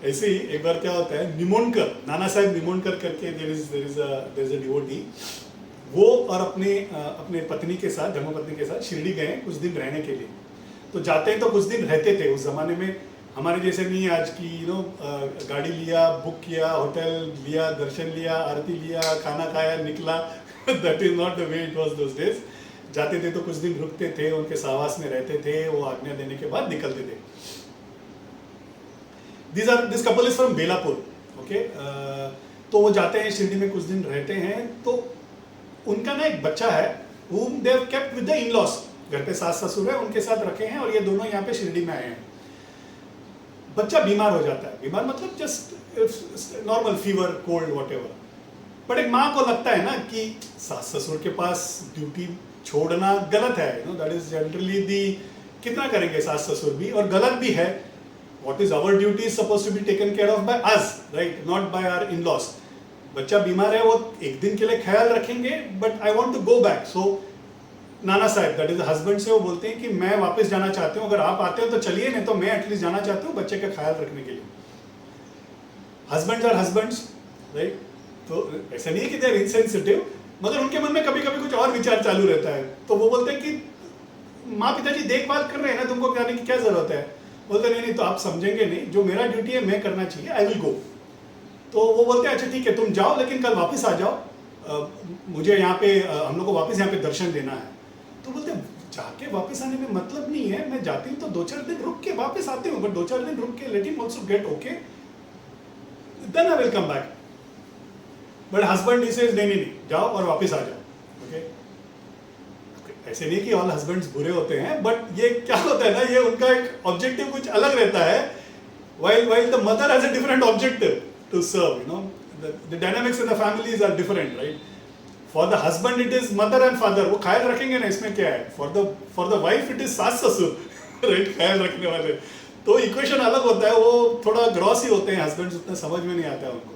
ऐसे ही एक बार क्या होता है, निमोनकर, नाना साहेब निमोनकर करके there is a devotee. वो और अपने पत्नी के साथ, धर्मपत्नी के साथ शिरडी गए कुछ दिन रहने के लिए. तो जाते हैं तो कुछ दिन रहते थे. उस जमाने में हमारे जैसे नहीं आज की, गाड़ी लिया, बुक किया, होटल लिया, दर्शन लिया, आरती लिया, खाना खाया, निकला. That is not the way it was those days. जाते थे तो कुछ दिन रुकते थे, उनके सहवास में रहते थे, वो आज्ञा देने के बाद निकलते थे. This couple is from Belapur. Okay, तो वो जाते हैं शिरडी में, कुछ दिन रहते हैं. तो उनका ना एक बच्चा है, whom they have kept with the in-laws. घर पे सास ससुर है, उनके साथ रखे हैं और ये दोनों यहाँ पे शिरडी में आए हैं. बच्चा बीमार हो जाता है, बीमार मतलब just normal fever, cold, whatever. But एक माँ को लगता है ना कि सास ससुर के पास ड्यूटी छोड़ना गलत है, you know, that is generally the, कितना करेंगे सास ससुर भी, और गलत भी है. What is our duty is suppose to be taken care of by us, right, not by our in laws. बच्चा बीमार है, वो एक दिन के लिए ख्याल रखेंगे, but I want to go back. So Nana Saheb, that is the husband, से वो बोलते हैं कि मैं वापस जाना चाहती हूँ, अगर आप आते हो तो चलिए, नहीं तो मैं एटलीस्ट जाना चाहती हूँ बच्चे का ख्याल रखने के लिए. Husbands are husbands, right. तो ऐसा नहीं है कि दे आर इनसेंसिटिव, मगर उनके मन में कभी कभी कुछ और विचार चालू रहता है. तो वो बोलते हैं कि माँ पिताजी देखभाल कर रहे हैं ना, तुमको जाने की क्या जरूरत है. बोलते नहीं नहीं, तो आप समझेंगे नहीं, जो मेरा ड्यूटी है मैं करना चाहिए, आई विल गो. तो वो बोलते हैं अच्छा ठीक है तुम जाओ, लेकिन कल वापस आ जाओ, मुझे यहाँ पे हम लोग को वापस यहाँ पे दर्शन देना है. तो बोलते जाके वापस आने में मतलब नहीं है, मैं जाती हूँ तो 2-4 दिन रुक के वापस आती हूँ, बट 2-4 दिन रुक के let him also get okay, then I will come back. But husband he says नहीं नहीं नहीं, जाओ और वापस आ जाओ. ओके, ऐसे नहीं कि ऑल हस्बैंड्स बुरे होते हैं, बट ये क्या होता है ना, ये उनका एक ऑब्जेक्टिव कुछ अलग रहता है, while the mother has a different objective to serve, you know, the dynamics in the families are different, right. For the husband it is mother and father, वो ख्याल रखेंगे ना, इसमें क्या है. for the wife it is सास ससुर, right, ख्याल रखने वाले. तो इक्वेशन अलग होता है, वो थोड़ा ग्रॉस ही होते हैं हस्बैंड्स, उतना समझ में नहीं आता है उनको.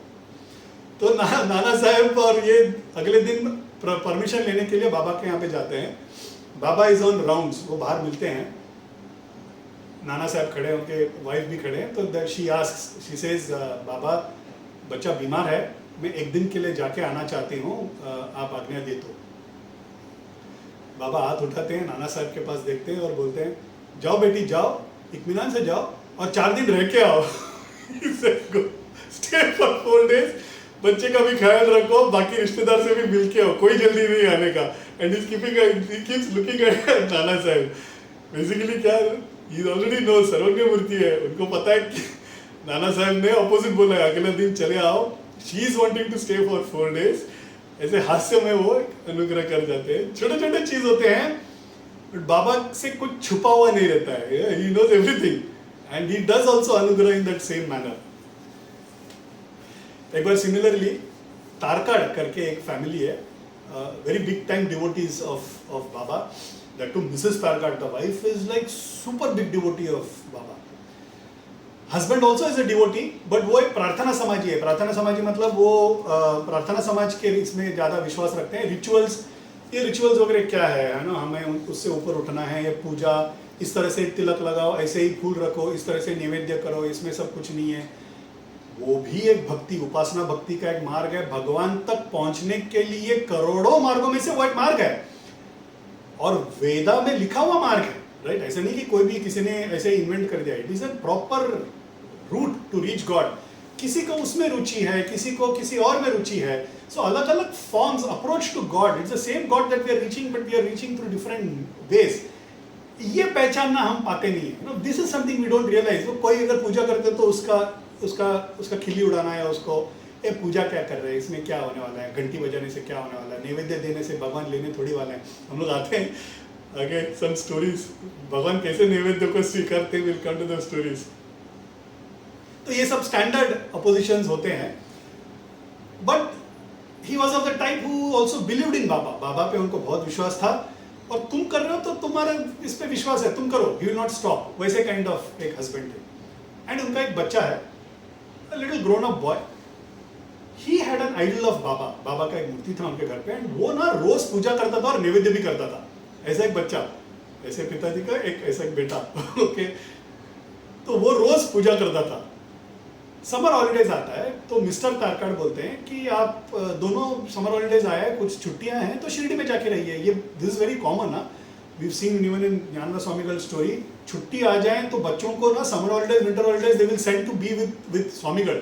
तो नाना साहब और ये अगले दिन परमिशन लेने के लिए बाबा के यहाँ पे जाते हैं. बाबा इज ऑन राउंड्स, वो बाहर मिलते हैं. नाना साहब खड़े, उनके वाइफ भी खड़े हैं. तो शी आस्क्स, शी सेज बाबा बच्चा बीमार है, मैं एक दिन के लिए जाके आना चाहती हूँ, आप आज्ञा दे तो. बाबा हाथ उठाते हैं, नाना साहब के पास देखते हैं और बोलते हैं जाओ बेटी जाओ, इत्मीनान से जाओ और 4 दिन रह के आओ. स्टे फॉर 4 days, बच्चे का भी ख्याल रखो, बाकी रिश्तेदार से भी मिल के आओ, कोई जल्दी नहीं आने का. And he keeps looking at नाना साहब. बेसिकली क्या, ही ऑलरेडी नो सर्वज्ञ मूर्ति है, उनको पता है कि नाना साहब ने ऑपोजिट बोला है, अगले दिन चले आओ. She is wanting to stay for 4 days. ऐसे हास्य में वो अनुग्रह कर जाते हैं. छोटे छोटे चीज होते हैं, बट बाबा से कुछ छुपा हुआ नहीं रहता है. He knows everything and he does also अनुग्रह इन दैट सेम मैनर. एक बार सिमिलरली तारकाड़ करके एक फैमिली है, very big time devotees of Baba. That too Mrs Tarkhad, the wife is like super big devotee of Baba. Husband also is a devotee, but वो एक प्रार्थना समाजी है. प्रार्थना समाजी मतलब वो प्रार्थना समाज के इसमें ज़्यादा विश्वास रखते हैं. रिचुअल्स, ये रिचुअल्स वगैरह क्या है ना, हमें उससे ऊपर उठना है, ये पूजा, इस तरह से तिलक लगाओ, ऐसे ही फूल रखो, इस तरह से नैवेद्य करो, इसमें सब कुछ नहीं है. वो भी एक भक्ति, उपासना भक्ति का एक मार्ग है. भगवान तक पहुंचने के लिए करोड़ों मार्गों में से वो एक मार्ग है, और वेदा में लिखा हुआ मार्ग है, राइट. ऐसा नहीं कि कोई भी किसी ने ऐसे इन्वेंट कर दिया. It is a proper route to reach God. किसी को उसमें रुचि है, किसी को किसी और में रुचि है. सो अलग अलग forms, approach to God. It's the same God that we are reaching, but we are reaching through different ways. ये पहचानना हम पाते नहीं है. This is something we don't realise. वो कोई अगर पूजा करते तो उसका खिल्ली उड़ाना है, उसको ये पूजा क्या कर रहे हैं, इसमें क्या होने वाला है, घंटी बजाने से क्या होने वाला है, नैवेद्य देने से भगवान लेने थोड़ी वाला है. हम लोग आते हैं आगे, सम स्टोरीज, भगवान कैसे नैवेद्य को स्वीकारते हैं, will come to the stories. तो ये सब स्टैंडर्ड अपोजिशंस होते हैं. But he was of the type who also believed in Baba. Baba पे उनको बहुत विश्वास था, और तुम कर रहे हो तो तुम्हारा इस पे विश्वास है, तुम करो, ही विल नॉट स्टॉप. वैसे काइंड ऑफ एक हस्बैंड थे. एंड उनका एक बच्चा है, a little grown up boy. He had an idol of बाबा. बाबा का एक मूर्ति था उनके घर पे, एंड वो ना रोज पूजा करता था और नैवेद्य भी करता था. ऐसा एक बच्चा, ऐसे पिताजी का एक ऐसा एक बेटा. ओके, तो वो रोज पूजा करता था. समर हॉलीडेज आता है तो मिस्टर तारकाड़ बोलते हैं कि आप दोनों, समर हॉलीडेज आया है, कुछ छुट्टियां हैं, तो शिरडी में जाके रहिए. ये दिस इज वेरी कॉमन ना, we seen even in Gyanand Swamigal story. छुट्टी आ जाए तो बच्चों को ना summer holidays, winter holidays, they will send to be with Swamigarh.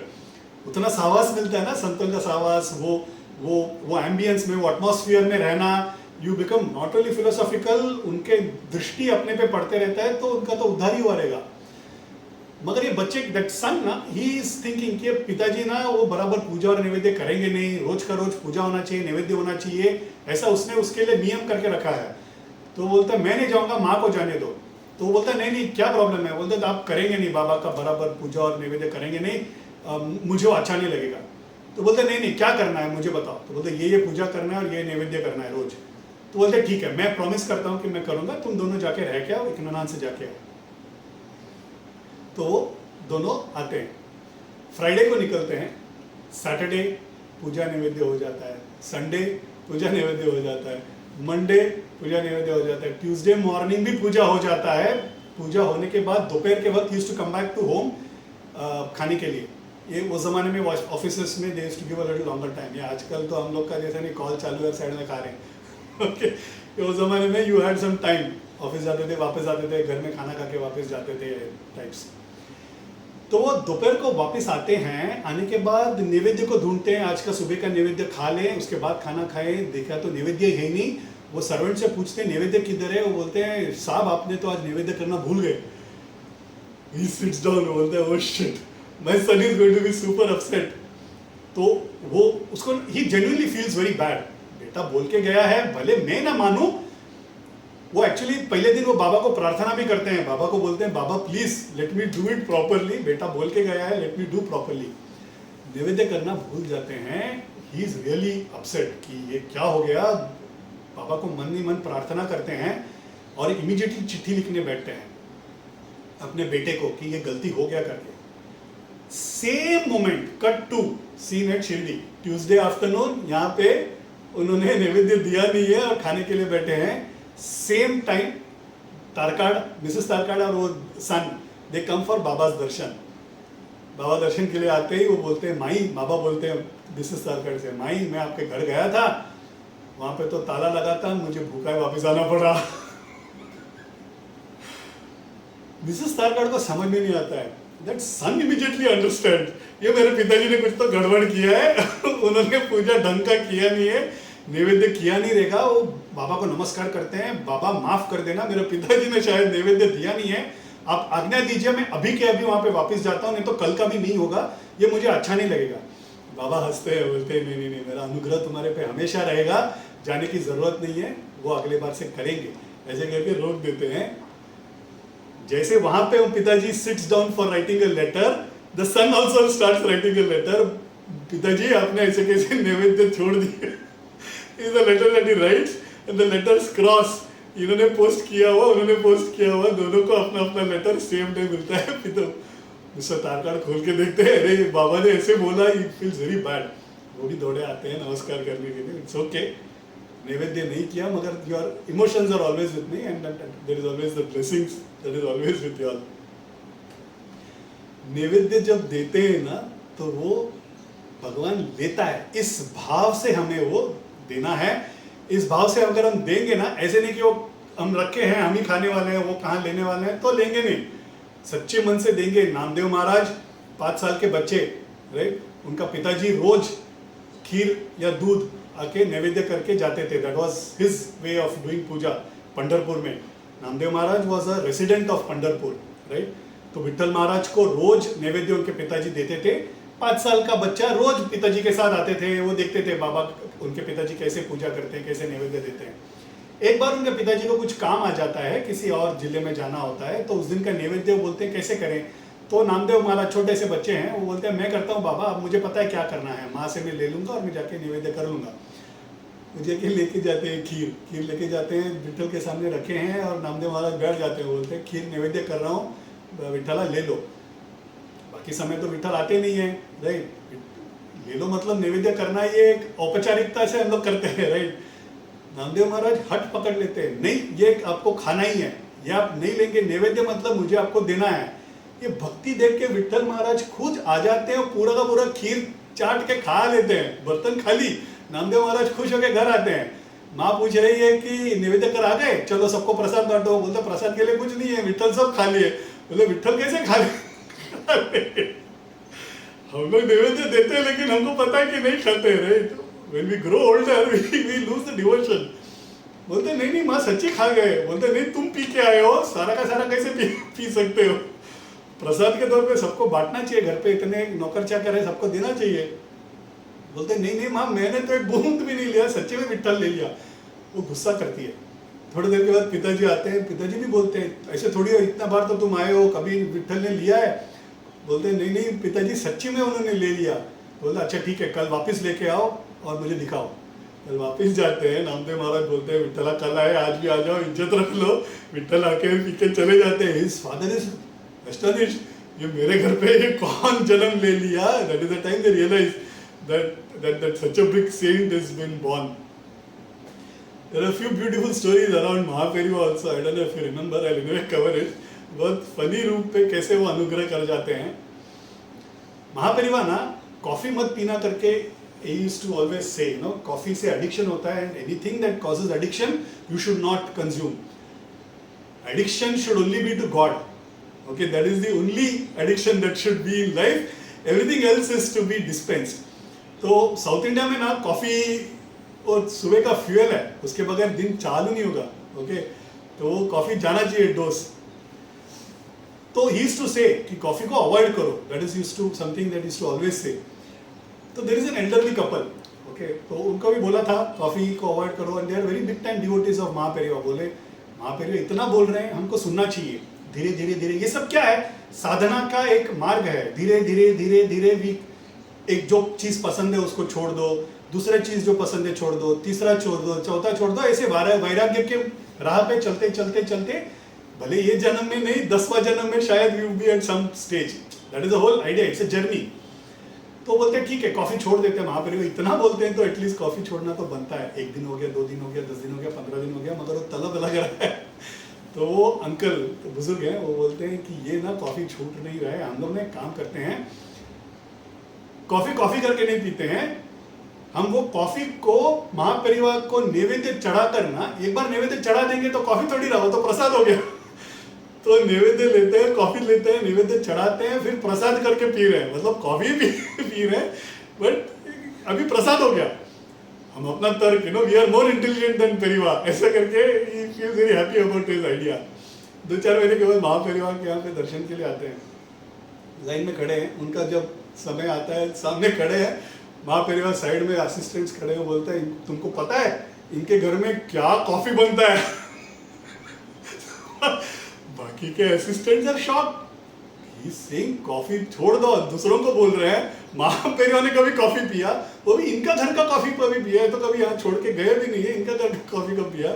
उतना साहवास मिलता है ना, संतों का साहवास, वो एम्बियंस में, वो एटमॉस्फेयर में रहना. You become not only philosophical, उनके दृष्टि अपने पे पड़ते रहता है, तो उनका तो उद्धार ही हुआ रहेगा. मगर ये बच्चे दैट सन ना ही इज थिंकिंग कि पिताजी ना वो बराबर पूजा और नैवेद्य करेंगे नहीं, रोज का रोज पूजा होना चाहिए, नैवेद्य होना चाहिए, ऐसा उसने उसके लिए नियम करके रखा है। तो बोलता है मैं नहीं जाऊंगा, माँ को जाने दो। तो वो बोलता है नहीं नहीं क्या प्रॉब्लम है, बोलते आप करेंगे नहीं बाबा का बराबर पूजा और नैवेद्य करेंगे नहीं, मुझे वो अच्छा नहीं लगेगा। तो बोलते नहीं नहीं क्या करना है मुझे बताओ। तो बोलते ये पूजा करना है और ये नैवेद्य करना है रोज। तो बोलते ठीक है मैं प्रॉमिस करता हूँ कि मैं करूंगा, तुम दोनों जाके रह के आओ, इत्मीनान से जाके आओ। तो वो दोनों आते हैं, फ्राइडे को निकलते हैं, सैटरडे पूजा नैवेद्य हो जाता है, संडे पूजा नैवेद्य हो जाता है, मंडे पूजा नैवेद्य हो जाता है, ट्यूसडे मॉर्निंग भी पूजा हो जाता है। पूजा होने के बाद दोपहर के वक्त used to come back to home खाने के लिए। ये उस जमाने में ऑफिसेस में they used to give a little longer time. ये आजकल तो हम लोग का जैसा नहीं कॉल चालू है साइड में खा रहे हैं ओके। उस जमाने में you had some time, office जाते थे वापस आते थे, घर में खाना खा के वापस जाते थे टाइप्स। तो वो दोपहर को वापस आते हैं, आने के बाद नैवेद्य को ढूंढते हैं, आज का सुबह का नैवेद्य खा लें, उसके बाद खाना खाएं। देखा तो नैवेद्य है नहीं। वो सर्वेंट से पूछते हैं नैवेद्य किधर है। वो बोलते हैं साहब आपने तो आज नैवेद्य करना भूल गए। He sits down, बोलता है oh shit, my son is going to be super upset। तो वो उसको he genuinely feels very bad। बेटा बोल के गया है, भले मैं ना मानूं। वो एक्चुअली पहले दिन वो बाबा को प्रार्थना भी करते हैं, बाबा को बोलते हैं Baba please let me do it properly, बेटा बोल के गया है लेट मी डू प्रॉपरली। नैवेद्य करना भूल जाते हैं। ही इज रियली अपसेट कि ये क्या हो गया। बाबा को मन ही मन प्रार्थना करते हैं और इमीडिएटली चिट्ठी लिखने बैठते हैं अपने बेटे को कि ये गलती हो गया करके। Same moment cut to scene at Shirdi, Tuesday afternoon, यहाँ पे उन्होंने नैवेद्य दिया नहीं है और खाने के लिए बैठे हैं। सेम टाइम तारकाड़, मिसेस तारकाड़ और वो सन दे कम फॉर बाबाज दर्शन। बाबा दर्शन के लिए आते ही वो बोलते हैं माई, बाबा बोलते हैं मिसेस तारकाड़ से, माई मैं आपके घर गया था, वहां पे तो ताला लगा था, मुझे भूखा है वापस आना पड़ा। मिसेस तारकाड़ को समझ में नहीं आता है। दैट सन इमीडिएटली अंडरस्टैंड, ये मेरे पिताजी ने कुछ तो गड़बड़ किया है। उन्होंने पूजा ढंग का किया नहीं है, नैवेद्य किया नहीं रहेगा। वो बाबा को नमस्कार करते हैं, बाबा माफ कर देना, मेरे पिताजी ने शायद नैवेद्य दिया नहीं है, आप आज्ञा दीजिए मैं अभी के अभी वहां पे वापस जाता हूँ, नहीं तो कल का भी नहीं होगा, ये मुझे अच्छा नहीं लगेगा। बाबा हंसते हैं, बोलते हैं नहीं नहीं नहीं, मेरा अनुग्रह तुम्हारे पे हमेशा रहेगा, जाने की जरूरत नहीं है, वो अगले बार से करेंगे, ऐसे करके रोक देते हैं। जैसे वहां पे पिताजी sits down for writing a letter, the son also starts writing a letter. पिताजी आपने ऐसे कैसे नैवेद्य छोड़ दिए। Is a letter that he writes and the letters cross, इन्होंने पोस्ट किया हुआ, उन्होंने पोस्ट किया हुआ, दोनों को अपना अपना लेटर सेम डे मिलता है। पिता मिस्टर तारकाड़ खोल के देखते हैं, अरे बाबा ने ऐसे बोला, ही फील्स वेरी बैड। वो भी दौड़े आते हैं नमस्कार करने के लिए। इट्स ओके, नैवेद्य नहीं किया मगर your emotions are always with me and there is always the blessings that is always with you all. नैवेद्य जब देते हैं ना तो वो भगवान लेता है, इस भाव से हमें वो देना है। इस भाव से अगर हम देंगे ना, ऐसे नहीं कि वो हम रखे हैं हम ही खाने वाले हैं, वो कहाँ लेने वाले हैं, तो लेंगे नहीं। सच्चे मन से देंगे। नामदेव महाराज 5 साल के बच्चे, राइट, उनका पिताजी रोज खीर या दूध आके नैवेद्य करके जाते थे। That was his way of doing puja Pandharpur में। Namdev Maharaj was a resident of Pandharpur, right. तो विठल महाराज को रोज नैवेद्य उनके पिताजी देते थे। 5 साल का बच्चा रोज पिताजी के साथ आते थे, वो देखते थे बाबा उनके पिताजी कैसे पूजा करते हैं, कैसे नैवेद्य देते हैं। एक बार उनके पिताजी को कुछ काम आ जाता है, किसी और जिले में जाना होता है, तो उस दिन का नैवेद्य बोलते हैं कैसे करें। तो नामदेव महाराज छोटे से बच्चे हैं, वो बोलते हैं मैं करता हूँ बाबा, अब मुझे पता है क्या करना है, माँ से मैं ले लूंगा और मैं जाके नैवेद्य कर लूंगा। मुझे कि लेके जाते हैं खीर लेके जाते हैं, विठल के सामने रखे हैं और नामदेव महाराज बैठ जाते हैं, बोलते हैं खीर नैवेद्य कर रहा हूँ, विठला ले लो। बाकी समय तो विठल आते नहीं है, राइट। ले लो मतलब नैवेद्य करना, ये एक औपचारिकता से हम लोग करते हैं, राइट। नामदेव महाराज हट पकड़ लेते हैं, नहीं ये आपको खाना ही है, ये आप नहीं लेंगे, नैवेद्य मतलब मुझे आपको देना है। ये भक्ति देख के विठल महाराज खुद आ जाते हैं और पूरा का पूरा खीर चाट के खा लेते हैं, बर्तन खाली। नामदेव महाराज खुश होकर घर आते हैं। माँ पूछ रही है कि नैवेद्य कर आ गए, चलो सबको प्रसाद बांटो। बोलते प्रसाद के लिए कुछ नहीं है, विठल सब खा लिए। बोले विठल कैसे खा लिए? हम लोग नैवेद्य देते हैं लेकिन हमको पता है कि नहीं खाते, right. When we grow older, we lose the devotion। बोलते नहीं नहीं माँ सच्ची खा गए। बोलते नहीं तुम पी के आए हो, सारा का सारा कैसे पी सकते हो? प्रसाद के तौर पे सबको बांटना चाहिए, घर पे इतने नौकर चाकर है, सबको देना चाहिए। बोलते नहीं नहीं माँ, मैंने तो एक बूंद भी नहीं लिया, सच्चे में विट्ठल ले लिया। वो गुस्सा करती है। थोड़ी देर के बाद पिताजी आते हैं, पिताजी भी बोलते हैं ऐसे थोड़ी हो, इतना बार तो तुम आए हो, कभी विट्ठल ने लिया है? बोलते नहीं नहीं पिताजी, सच्ची में उन्होंने ले लिया। बोलते अच्छा ठीक है, कल वापस लेके आओ और मुझे दिखाओ। कल वापस जाते हैं, नामदेव महाराज बोलते हैं विट्ठला कल आए, आज भी आ जाओ, इज्जत रख लो। विट्ठल आके पी के चले जाते हैं। हिज फादर इज एस्टनिश्ड, ये मेरे घर पे ये कौन जन्म ले लिया? That is the time they realise that such a big saint has been born. There are a few beautiful stories around Mahaperiva also. I don't know if you remember, I'll anyway cover it. बहुत funny रूप पे कैसे वो अनुग्रह कर जाते हैं। महापरिवा ना कॉफी मत पीना करके he used to always say, you know, coffee से एडिक्शन होता है, and anything that causes addiction you should not consume. Addiction should only be to God. Okay, that is the only addiction that should be in life. Everything else is to be dispensed. तो south India में ना coffee और सुबह का fuel है, उसके बगैर दिन चालू नहीं होगा। ओके, तो कॉफी जाना चाहिए डोज। तो ही यूज्ड टू से कि कॉफी को अवॉइड करो, that is used to something that is to always say. तो there is an elderly couple, okay, तो उनको भी बोला था कॉफी को अवॉइड करो, and they are very big time devotees of Mahaperiva. बोले महापेरिवा इतना बोल रहे हैं, हमको सुनना चाहिए, धीरे धीरे धीरे। ये सब क्या है? साधना का एक मार्ग है। धीरे धीरे धीरे धीरे भी एक जो चीज पसंद है उसको छोड़ दो, दूसरा चीज जो पसंद है छोड़ दो, तीसरा छोड़ दो, चौथा छोड़ दो, ऐसे वैराग्य के राह पे चलते चलते चलते, भले ये जन्म में नहीं, 10वां जन्म में शायद we will be at some stage. That is the whole idea, it's a journey. तो बोलते हैं ठीक है कॉफी छोड़ देते हैं। महापेरिवा इतना बोलते हैं तो एटलीस्ट कॉफी छोड़ना तो बनता है। 1 दिन हो गया, 2 दिन हो गया, 10 दिन हो गया, 15 दिन हो गया, मगर वो तलब लग रहा है। तो वो अंकल तो बुजुर्ग हैं, वो बोलते हैं कि ये ना कॉफी छूट नहीं रहा है, हम लोग ने काम करते हैं, कॉफी कॉफी करके नहीं पीते हैं हम, वो कॉफी को महापरिवार को नैवेद्य चढ़ा करना, एक बार नैवेद्य चढ़ा देंगे तो कॉफी थोड़ी रहा, तो प्रसाद हो गया। तो नैवेद्य लेते हैं, कॉफी लेते हैं, नैवेद्य चढ़ाते हैं, फिर प्रसाद करके पी रहे हैं, मतलब कॉफी भी पी रहे हैं बट अभी प्रसाद हो गया। हम अपना तर्क, you know, we are more intelligent than परिवार, ऐसा करके he feels very happy about his idea. 2-4 महीने के बाद महापरिवार के यहाँ पे दर्शन के लिए आते हैं, लाइन में खड़े हैं, उनका जब समय आता है सामने खड़े हैं, महापरिवार साइड में असिस्टेंट्स खड़े हैं, बोलते हैं तुमको पता है इनके घर में क्या कॉफी बनता है? बाकी के assistants are shocked, he is saying coffee छोड़ दो, दूसरों को बोल रहे हैं महापरिवार ने कभी कॉफी पिया, वो भी इनका घर का कॉफी कभी पिया है, तो कभी यहाँ छोड़ के गए भी नहीं है, इनका घर का कॉफी कब पिया?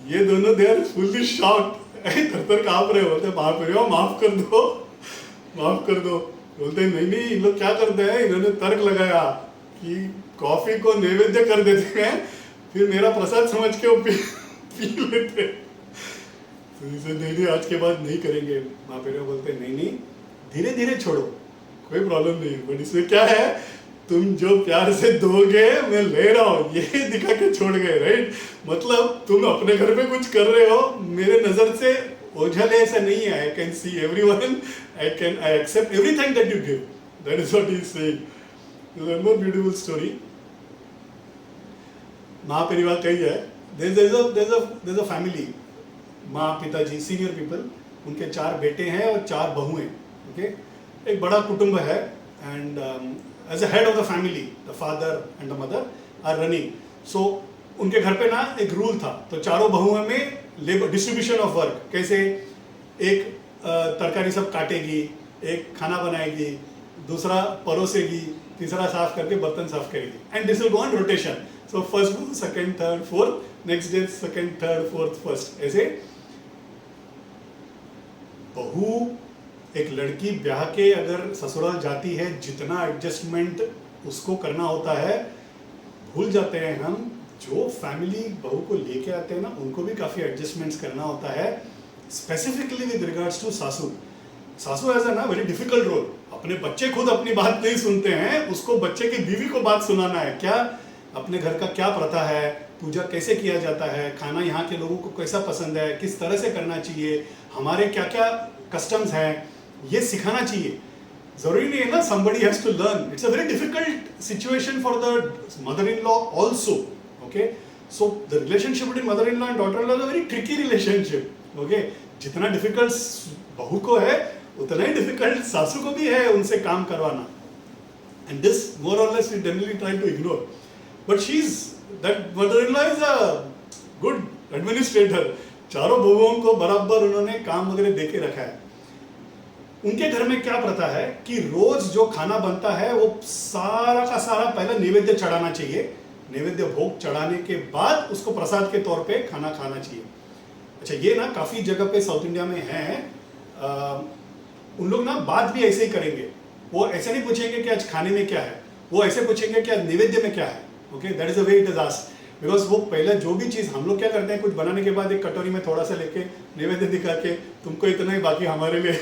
ये दोनों दे आर फुल्ली शॉक्ड, थर-थर कांप रहे होते हैं। महापरिवार माफ कर दो, माफ कर दो। बोलते हैं नहीं नहीं, इन लोग क्या करते हैं, इन्होंने तर्क लगाया कि कॉफी को नैवेद्य कर देते हैं, फिर मेरा प्रसाद समझ के वो पी लेते हैं। तो इसे नहीं आज के बाद नहीं करेंगे। महापरिवार बोलते हैं नहीं नहीं, धीरे धीरे छोड़ो, कोई प्रॉब्लम नहीं, बट इसमें क्या है, तुम जो प्यार से दोगे मैं ले रहा हूँ, ये दिखा के छोड़ गए, राइट? मतलब तुम अपने घर पे कुछ कर रहे हो, मेरे नजर से ओझल ऐसा नहीं है, I can see everyone, I accept everything that you give. That is what he is saying. There's one more beautiful story. महापरिवार कही है, there's a family, माँ पिताजी सीनियर पीपल, उनके 4 बेटे हैं और 4 बहुएं, ओके, एक बड़ा कुटुंब है, and as a head of the family the father and the mother are running. So उनके घर पे ना एक रूल था, तो चारों बहुओं में लेबर डिस्ट्रीब्यूशन ऑफ वर्क, कैसे एक तरकारी सब काटेगी, एक खाना बनाएगी, दूसरा परोसेगी, तीसरा साफ करके बर्तन साफ करेगी, and this will go on rotation. So first, second, third, fourth, next day second, third, fourth, first, ऐसे। बहू एक लड़की ब्याह के अगर ससुराल जाती है, जितना एडजस्टमेंट उसको करना होता है भूल जाते हैं हम। जो फैमिली बहू को लेके आते हैं ना, उनको भी काफी एडजस्टमेंट्स करना होता है, स्पेसिफिकली विद रिगार्ड्स टू सासू। सासू एज ना वेरी डिफिकल्ट रोल। अपने बच्चे खुद अपनी बात नहीं सुनते हैं, उसको बच्चे की बीवी को बात सुनाना है, क्या अपने घर का क्या प्रथा है, पूजा कैसे किया जाता है, खाना यहाँ के लोगों को कैसा पसंद है, किस तरह से करना चाहिए, हमारे क्या क्या कस्टम्स हैं, ये सिखाना चाहिए। जरूरी नहीं है ना somebody has to learn. It's a very difficult situation for the mother-in-law also. Okay, so the relationship between mother-in-law and daughter-in-law is a very tricky relationship. Okay, जितना difficult बहू को है उतना ही डिफिकल्ट सासू को भी है उनसे काम करवाना. And this more or less we generally try to ignore. But that mother-in-law is a good administrator. चारों बहुओं को बराबर उन्होंने काम वगैरह दे के रखा है. उनके घर में क्या प्रथा है कि रोज जो खाना बनता है वो सारा का सारा पहले नैवेद्य चढ़ाना चाहिए. नैवेद्य भोग चढ़ाने के बाद उसको प्रसाद के तौर पे खाना खाना चाहिए. अच्छा, ये ना काफी जगह पे साउथ इंडिया में है. उन लोग ना बात भी ऐसे ही करेंगे. वो ऐसे नहीं पूछेंगे कि आज खाने में क्या है, वो ऐसे पूछेंगे कि आज नैवेद्य में क्या है. Okay, that is the way it is asked. Because वो पहले जो भी चीज हम लोग क्या करते हैं, कुछ बनाने के बाद एक कटोरी में थोड़ा सा लेके नैवेद्य दिखा के तुमको इतना ही बाकी हमारे लिए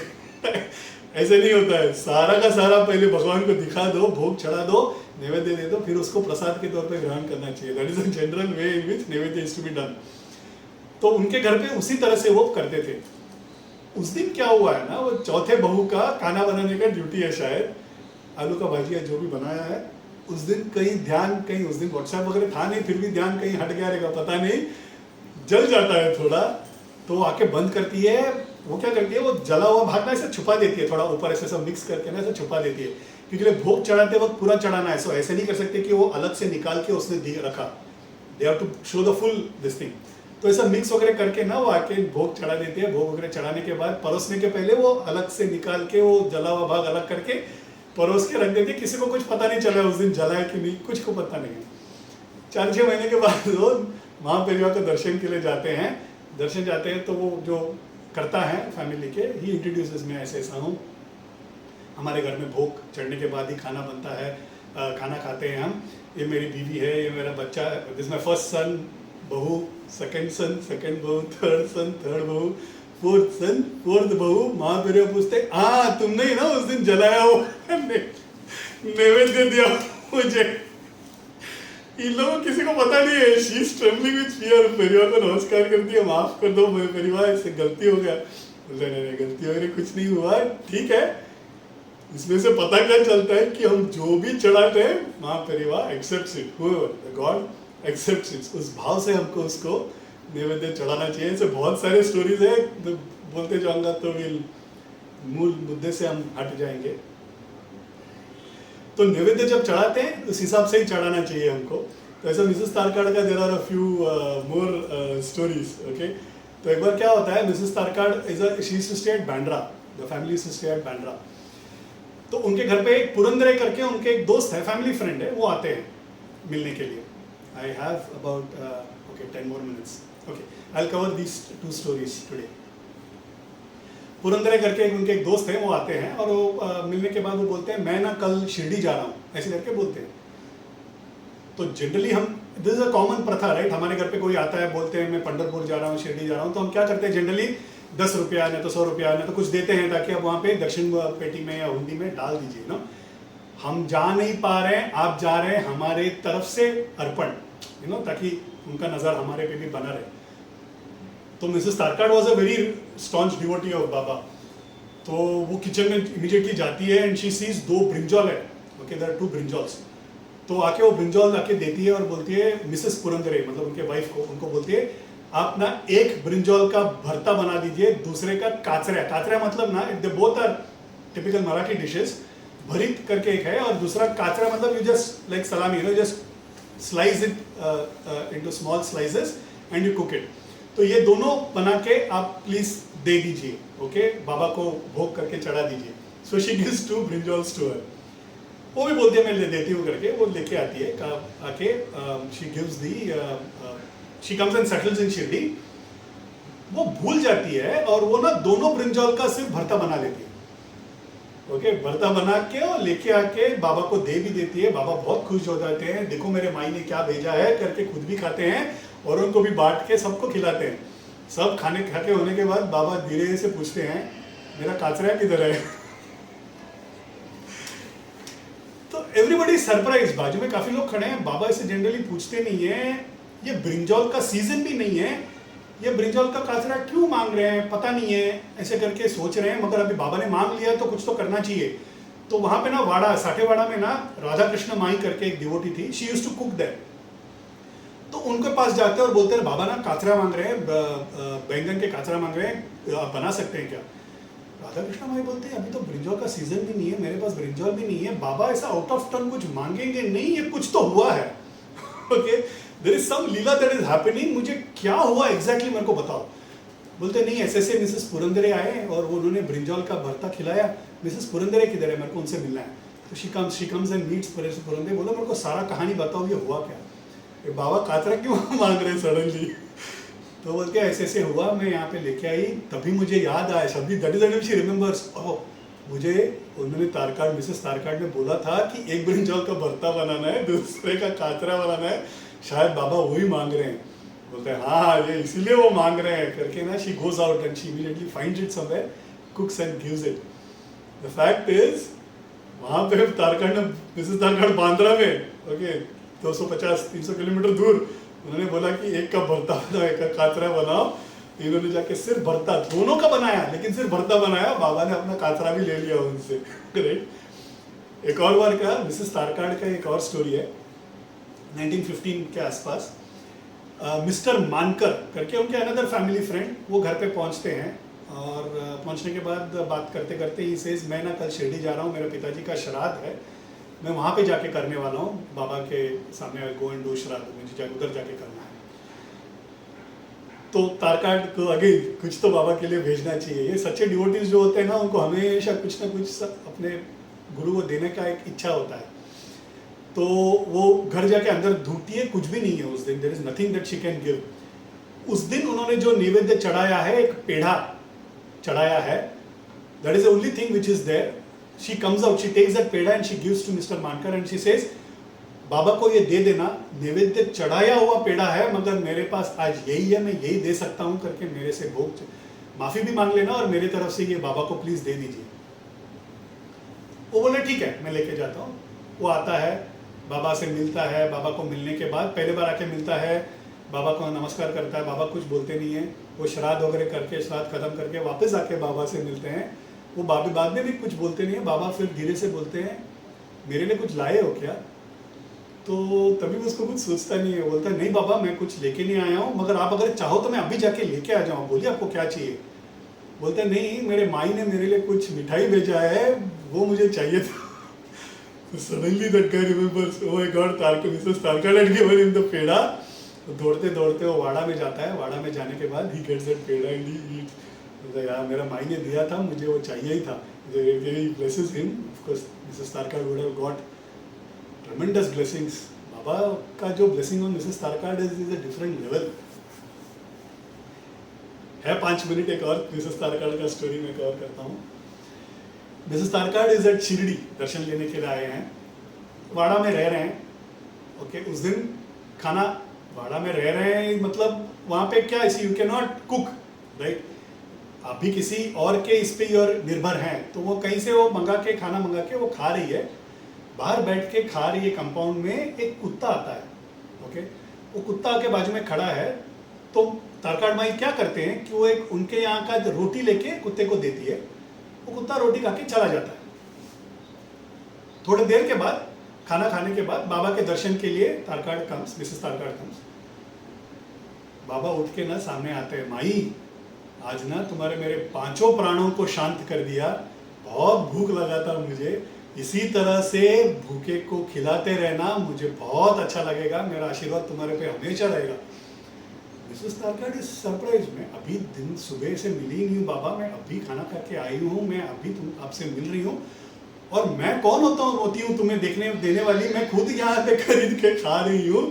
ऐसे नहीं होता है. सारा का सारा पहले भगवान को दिखा दो, भोग चढ़ा दो, नैवेद्य दे दो, फिर उसको प्रसाद के तौर पे ग्रहण करना चाहिए. That is the general way in which naivedya is to be done. तो उनके घर पे उसी तरह से वो करते थे. उस दिन क्या हुआ है ना, वो चौथे बहू का खाना बनाने का ड्यूटी है शायद. आलू का भाजिया जो भी बनाया है उस दिन कहीं उस दिन व्हाट्सएप वगैरह था नहीं, फिर भी ध्यान कहीं हट गया रहेगा पता नहीं, जल जाता है थोड़ा. तो आके बंद करती है. वो क्या करती है, वो जला हुआ भाग ना ऐसे छुपा देती है, थोड़ा ऊपर ऐसे सब मिक्स करके ना ऐसे छुपा देती है, क्योंकि भोग चढ़ाते वक्त पूरा चढ़ाना है. सो ऐसे नहीं कर सकते कि वो अलग से निकाल के उसने रखा. They have to show the full this thing. तो ऐसा मिक्स वगैरह करके ना वो आके भोग चढ़ा देती है. भोग वगैरह चढ़ाने के बाद परोसने के पहले वो अलग से निकाल के वो जला हुआ भाग अलग करके परोस के रख देती है. किसी को कुछ पता नहीं चला उस दिन जला है कि नहीं, कुछ को पता नहीं. 4-6 महीने के बाद वो महापरिवार के दर्शन के लिए जाते हैं. तो वो जो करता है फैमिली के, ही इंट्रोड्यूसेस में ऐसा हूँ, हमारे घर में भोग चढ़ने के बाद ही खाना बनता है, खाना खाते हैं हम. ये मेरी बीवी है, ये मेरा बच्चा है, दिस माय फर्स्ट सन, बहू, सेकंड सन, सेकंड बहू, थर्ड सन, थर्ड बहू, फोर्थ सन, फोर्थ बहू. महापरिवार पूछते, हाँ तुमने ही ना उस दिन जलाया वो नैवेद्य दिया मुझे. इन लोगों किसी को पता नहीं है. She is trembling with fear. परिवार को नमस्कार करती है, माफ कर दो मेरे परिवार, इससे गलती हो गया. बोलते नहीं गलती वगैरह कुछ नहीं हुआ, ठीक है. इसमें से पता क्या चलता है कि हम जो भी चढ़ाते हैं Mahaperiva accepts it, God accepts it. उस भाव से हमको उसको नैवेद्य चढ़ाना चाहिए. ऐसे बहुत सारे स्टोरीज है, तो बोलते जाऊंगा तो मूल मुद्दे से हम हट जाएंगे. तो नैवेद्य जब चढ़ाते हैं उस हिसाब से ही चढ़ाना चाहिए हमको. तो ऐसा मिसेस तारकाड़ का there are a few more stories. Okay, तो एक बार क्या होता है, Mrs Tarkad she used to stay at Bandra. The family used to stay at Bandra. तो उनके घर पे एक पुरंदरे करके उनके एक दोस्त है, फैमिली फ्रेंड है, वो आते हैं मिलने के लिए. I have about 10 more minutes. Okay, I'll cover these 2 stories today. Purandare करके उनके एक दोस्त हैं, वो आते हैं और वो मिलने के बाद वो बोलते हैं मैं ना कल शिरडी जा रहा हूँ, ऐसे करके बोलते हैं. तो जनरली हम, दिस इज अ कॉमन प्रथा राइट. हमारे घर पे कोई आता है, बोलते हैं मैं पंढरपुर जा रहा हूँ, शिरडी जा रहा हूँ, तो हम क्या करते हैं जनरली 10 रुपया नहीं तो 100 रुपया नहीं तो कुछ देते हैं ताकि आप वहाँ पे दक्षिण पेटी में या हुंडी में डाल दीजिए ना. हम जा नहीं पा रहे हैं, आप जा रहे हैं, हमारे तरफ से अर्पण, ताकि उनका नजर हमारे पे भी बना रहे. तो Mrs Tarkad was a very staunch devotee of Baba. तो वो किचन में इमीडिएटली जाती है एंड शी सीज 2 ब्रिंजॉल है. Okay, there are 2 brinjals. तो आके वो ब्रिंजॉल आके देती है और बोलती है मिसेस पुरंदरे, मतलब उनके वाइफ को, उनको बोलती है आप ना एक ब्रिंजॉल का भरता बना दीजिए, दूसरे का काचऱ्या. काचऱ्या मतलब ना, they both are typical Marathi dishes. भरित करके एक है और दूसरा काचरा मतलब you just like salami, just slice it into small slices and you cook it. तो ये दोनों बना के आप प्लीज दे दीजिए. ओके, बाबा को भोग करके चढ़ा दीजिए. So she gives 2 brinjals to her. वो भी बोलती है मैं ले देती हूँ करके, वो लेके आती है आके. She gives the, she comes and settles in Shirdi. वो भूल जाती है और वो ना दोनों ब्रिंजॉल का सिर्फ भरता बना लेती है. ओके, भरता बना के और लेके आके बाबा को दे भी देती है. बाबा बहुत खुश हो जाते हैं, देखो मेरे माई ने क्या भेजा है करके, खुद भी खाते हैं और उनको भी बांट के सबको खिलाते हैं. सब खाने खा के होने के बाद बाबा धीरे से पूछते हैं मेरा काचरा किधर है. तो एवरीबॉडी सरप्राइज. बाजू में काफी लोग खड़े हैं. बाबा इसे जनरली पूछते नहीं है, ये ब्रिंजॉल का सीजन भी नहीं है, ये ब्रिंजॉल का काचरा क्यों मांग रहे हैं पता नहीं है, ऐसे करके सोच रहे हैं. मगर अभी बाबा ने मांग लिया तो कुछ तो करना चाहिए. तो वहां पे ना वाड़ा, साठेवाड़ा में ना राधा कृष्ण माई करके एक डिवोटी थी. She used to cook there. तो उनके पास जाते हैं और बोलते हैं बाबा ना काचरा मांग रहे हैं, बैंगन के काचरा मांग रहे हैं, आप बना सकते हैं क्या. राधा कृष्ण भाई बोलते हैं अभी तो ब्रिंजॉल का सीजन भी नहीं है, मेरे पास ब्रिंजॉल भी नहीं है। बाबा ऐसा आउट ऑफ टर्न कुछ मांगेंगे नहीं, ये कुछ तो हुआ है। Okay, there is some leela that is happening, मुझे क्या हुआ एग्जैक्टली मेरे को बताओ। बोलते नहीं, ऐसे मिसेस पुरंदरे आए और उन्होंने ब्रिंजॉल का भरता खिलाया। मिसेस पुरंदरे किधर है, मेरे को उनसे मिलना है। तो she comes and meets Purandare. बोलो मेरे को सारा कहानी बताओ, ये हुआ क्या। ये बाबा कातरा क्यों मांग रहे हैं सडनली। तो बोलते ऐसे ऐसे हुआ, मैं यहाँ पे लेके आई, तभी मुझे याद आया शब्दी, that is the time she remembers, oh मुझे उन्होंने तारकाड़, मिसेस तारकाड़ ने बोला था कि एक ब्रिंजॉल का भरता बनाना है, दूसरे का कातरा बनाना है, शायद बाबा वही मांग रहे हैं। बोलते हैं हाँ ये इसीलिए वो मांग रहे हैं करके ना। She goes out and she immediately finds it somewhere, कुक्स and gives it. The fact is वहाँ पे तारकाड़ ने, मिसेस तारकाड़ बांद्रा में, ओके 250-300 किलोमीटर दूर, उन्होंने बोला कि एक का भरता बनाओ, एक का कातरा बनाओ। इन्होंने जाके सिर्फ भरता, दोनों का बनाया लेकिन सिर्फ भरता बनाया, बाबा ने अपना कातरा भी ले लिया उनसे। राइट। एक और बार का मिसेस तारकाड़ का एक और स्टोरी है, 1915 के आसपास। मिस्टर मानकर करके उनके अनदर फैमिली फ्रेंड, वो घर पे पहुंचते हैं और पहुंचने के बाद बात करते करते ही सेज मैं ना कल शिरडी जा रहा हूँ, मेरे पिताजी का श्राद्ध है, मैं वहाँ पे जाके करने वाला हूँ, बाबा के सामने गो एंड डू श्राद्ध, मुझे उधर जाके करना है। तो तारकाड़ को आगे कुछ तो बाबा के लिए भेजना चाहिए। ये सच्चे डिवोटीज जो होते हैं ना, उनको हमेशा कुछ ना कुछ अपने गुरु को देने का एक इच्छा होता है। तो वो घर जाके अंदर ढूंढती है, कुछ भी नहीं है उस दिन, there is nothing that she can give. उस दिन उन्होंने जो नैवेद्य चढ़ाया है, एक पेढ़ा चढ़ाया है, that is the only thing which is there. She comes out, she takes that peda and she gives to Mr Mankar and she says Baba को ये दे देना, नैवेद्य चढ़ाया हुआ पेड़ा है मगर मेरे पास आज यही है, मैं यही दे सकता हूं करके मेरे से भोग माफी भी मांग लेना और मेरे तरफ से ये बाबा को प्लीज दे दीजिए। वो बोले ठीक है मैं लेके जाता हूँ। वो आता है, बाबा से मिलता है, बाबा को मिलने के बाद पहले बार आके मिलता है, बाबा को नमस्कार करता है, बाबा कुछ बोलते नहीं है। वो श्राद्ध वगैरह करके, श्राद्ध खत्म करके वापस आके बाबा से मिलते हैं, वो बाबी बाद में भी कुछ बोलते नहीं है। बाबा फिर धीरे से बोलते हैं मेरे लिए कुछ लाए हो क्या। तो तभी भी उसको कुछ सोचता नहीं है, बोलता है नहीं बाबा मैं कुछ लेके नहीं आया हूँ, मगर आप अगर चाहो तो मैं अभी जाके लेके आ जाऊँ, बोलिए आपको क्या चाहिए। बोलता है नहीं मेरे माई ने मेरे लिए कुछ मिठाई भेजा है, वो मुझे चाहिए था। Suddenly that guy remembers, oh my God, Tarkad, Mrs Tarkad had given him the peda. दौड़ते दौड़ते वो वाड़ा में जाता है, वाड़ा में जाने के बाद he gets that peda and he eats. यार मेरा माई ने दिया था, मुझे वो चाहिए ही था। He blesses him. Of course, Mrs. Tarkad would have got tremendous blessings. बाबा का जो blessing on Mrs. Tarkad is a different level. है 5 मिनट एक और Mrs. Tarkad का स्टोरी मैं कवर करता हूँ। Mrs. Tarkad is at Shirdi, दर्शन लेने के लिए आए हैं, वाड़ा में रह रहे हैं। ओके, उस दिन खाना वाड़ा में रह रहे हैं, मतलब वहाँ पे क्या ऐसी, you can not cook, right. आप भी किसी और के इस पे और निर्भर हैं, तो वो कहीं से वो मंगा के, खाना मंगा के वो खा रही है, बाहर बैठ के खा रही है। कंपाउंड में एक कुत्ता आता है, ओके, वो कुत्ता आके बाजू में खड़ा है। तो तारकाड़ माई क्या करते हैं कि वो एक उनके यहाँ का रोटी लेके कुत्ते को देती है, वो कुत्ता रोटी खा के चला जाता है। थोड़ी देर के बाद, खाना खाने के बाद बाबा के दर्शन के लिए तारकाड़ कम्स, मिसेस तारकाड़ कम्स। बाबा उठ के ना सामने आते हैं, माई आज ना तुम्हारे मेरे 5 प्राणों को शांत कर दिया, बहुत भूख लगा था मुझे, इसी तरह से भूखे को खिलाते रहना, मुझे बहुत अच्छा लगेगा, मेरा आशीर्वाद तुम्हारे पे हमेशा रहेगा। मिसेस तारकाड़ इज सरप्राइज, मैं अभी दिन सुबह से मिली नहीं हूँ बाबा, मैं अभी खाना खा के आई हूँ, मैं अभी तुम आपसे मिल रही हूँ, और मैं कौन होती हूँ तुम्हें देखने देने वाली, मैं खुद यहाँ पे खरीद के खा रही हूँ,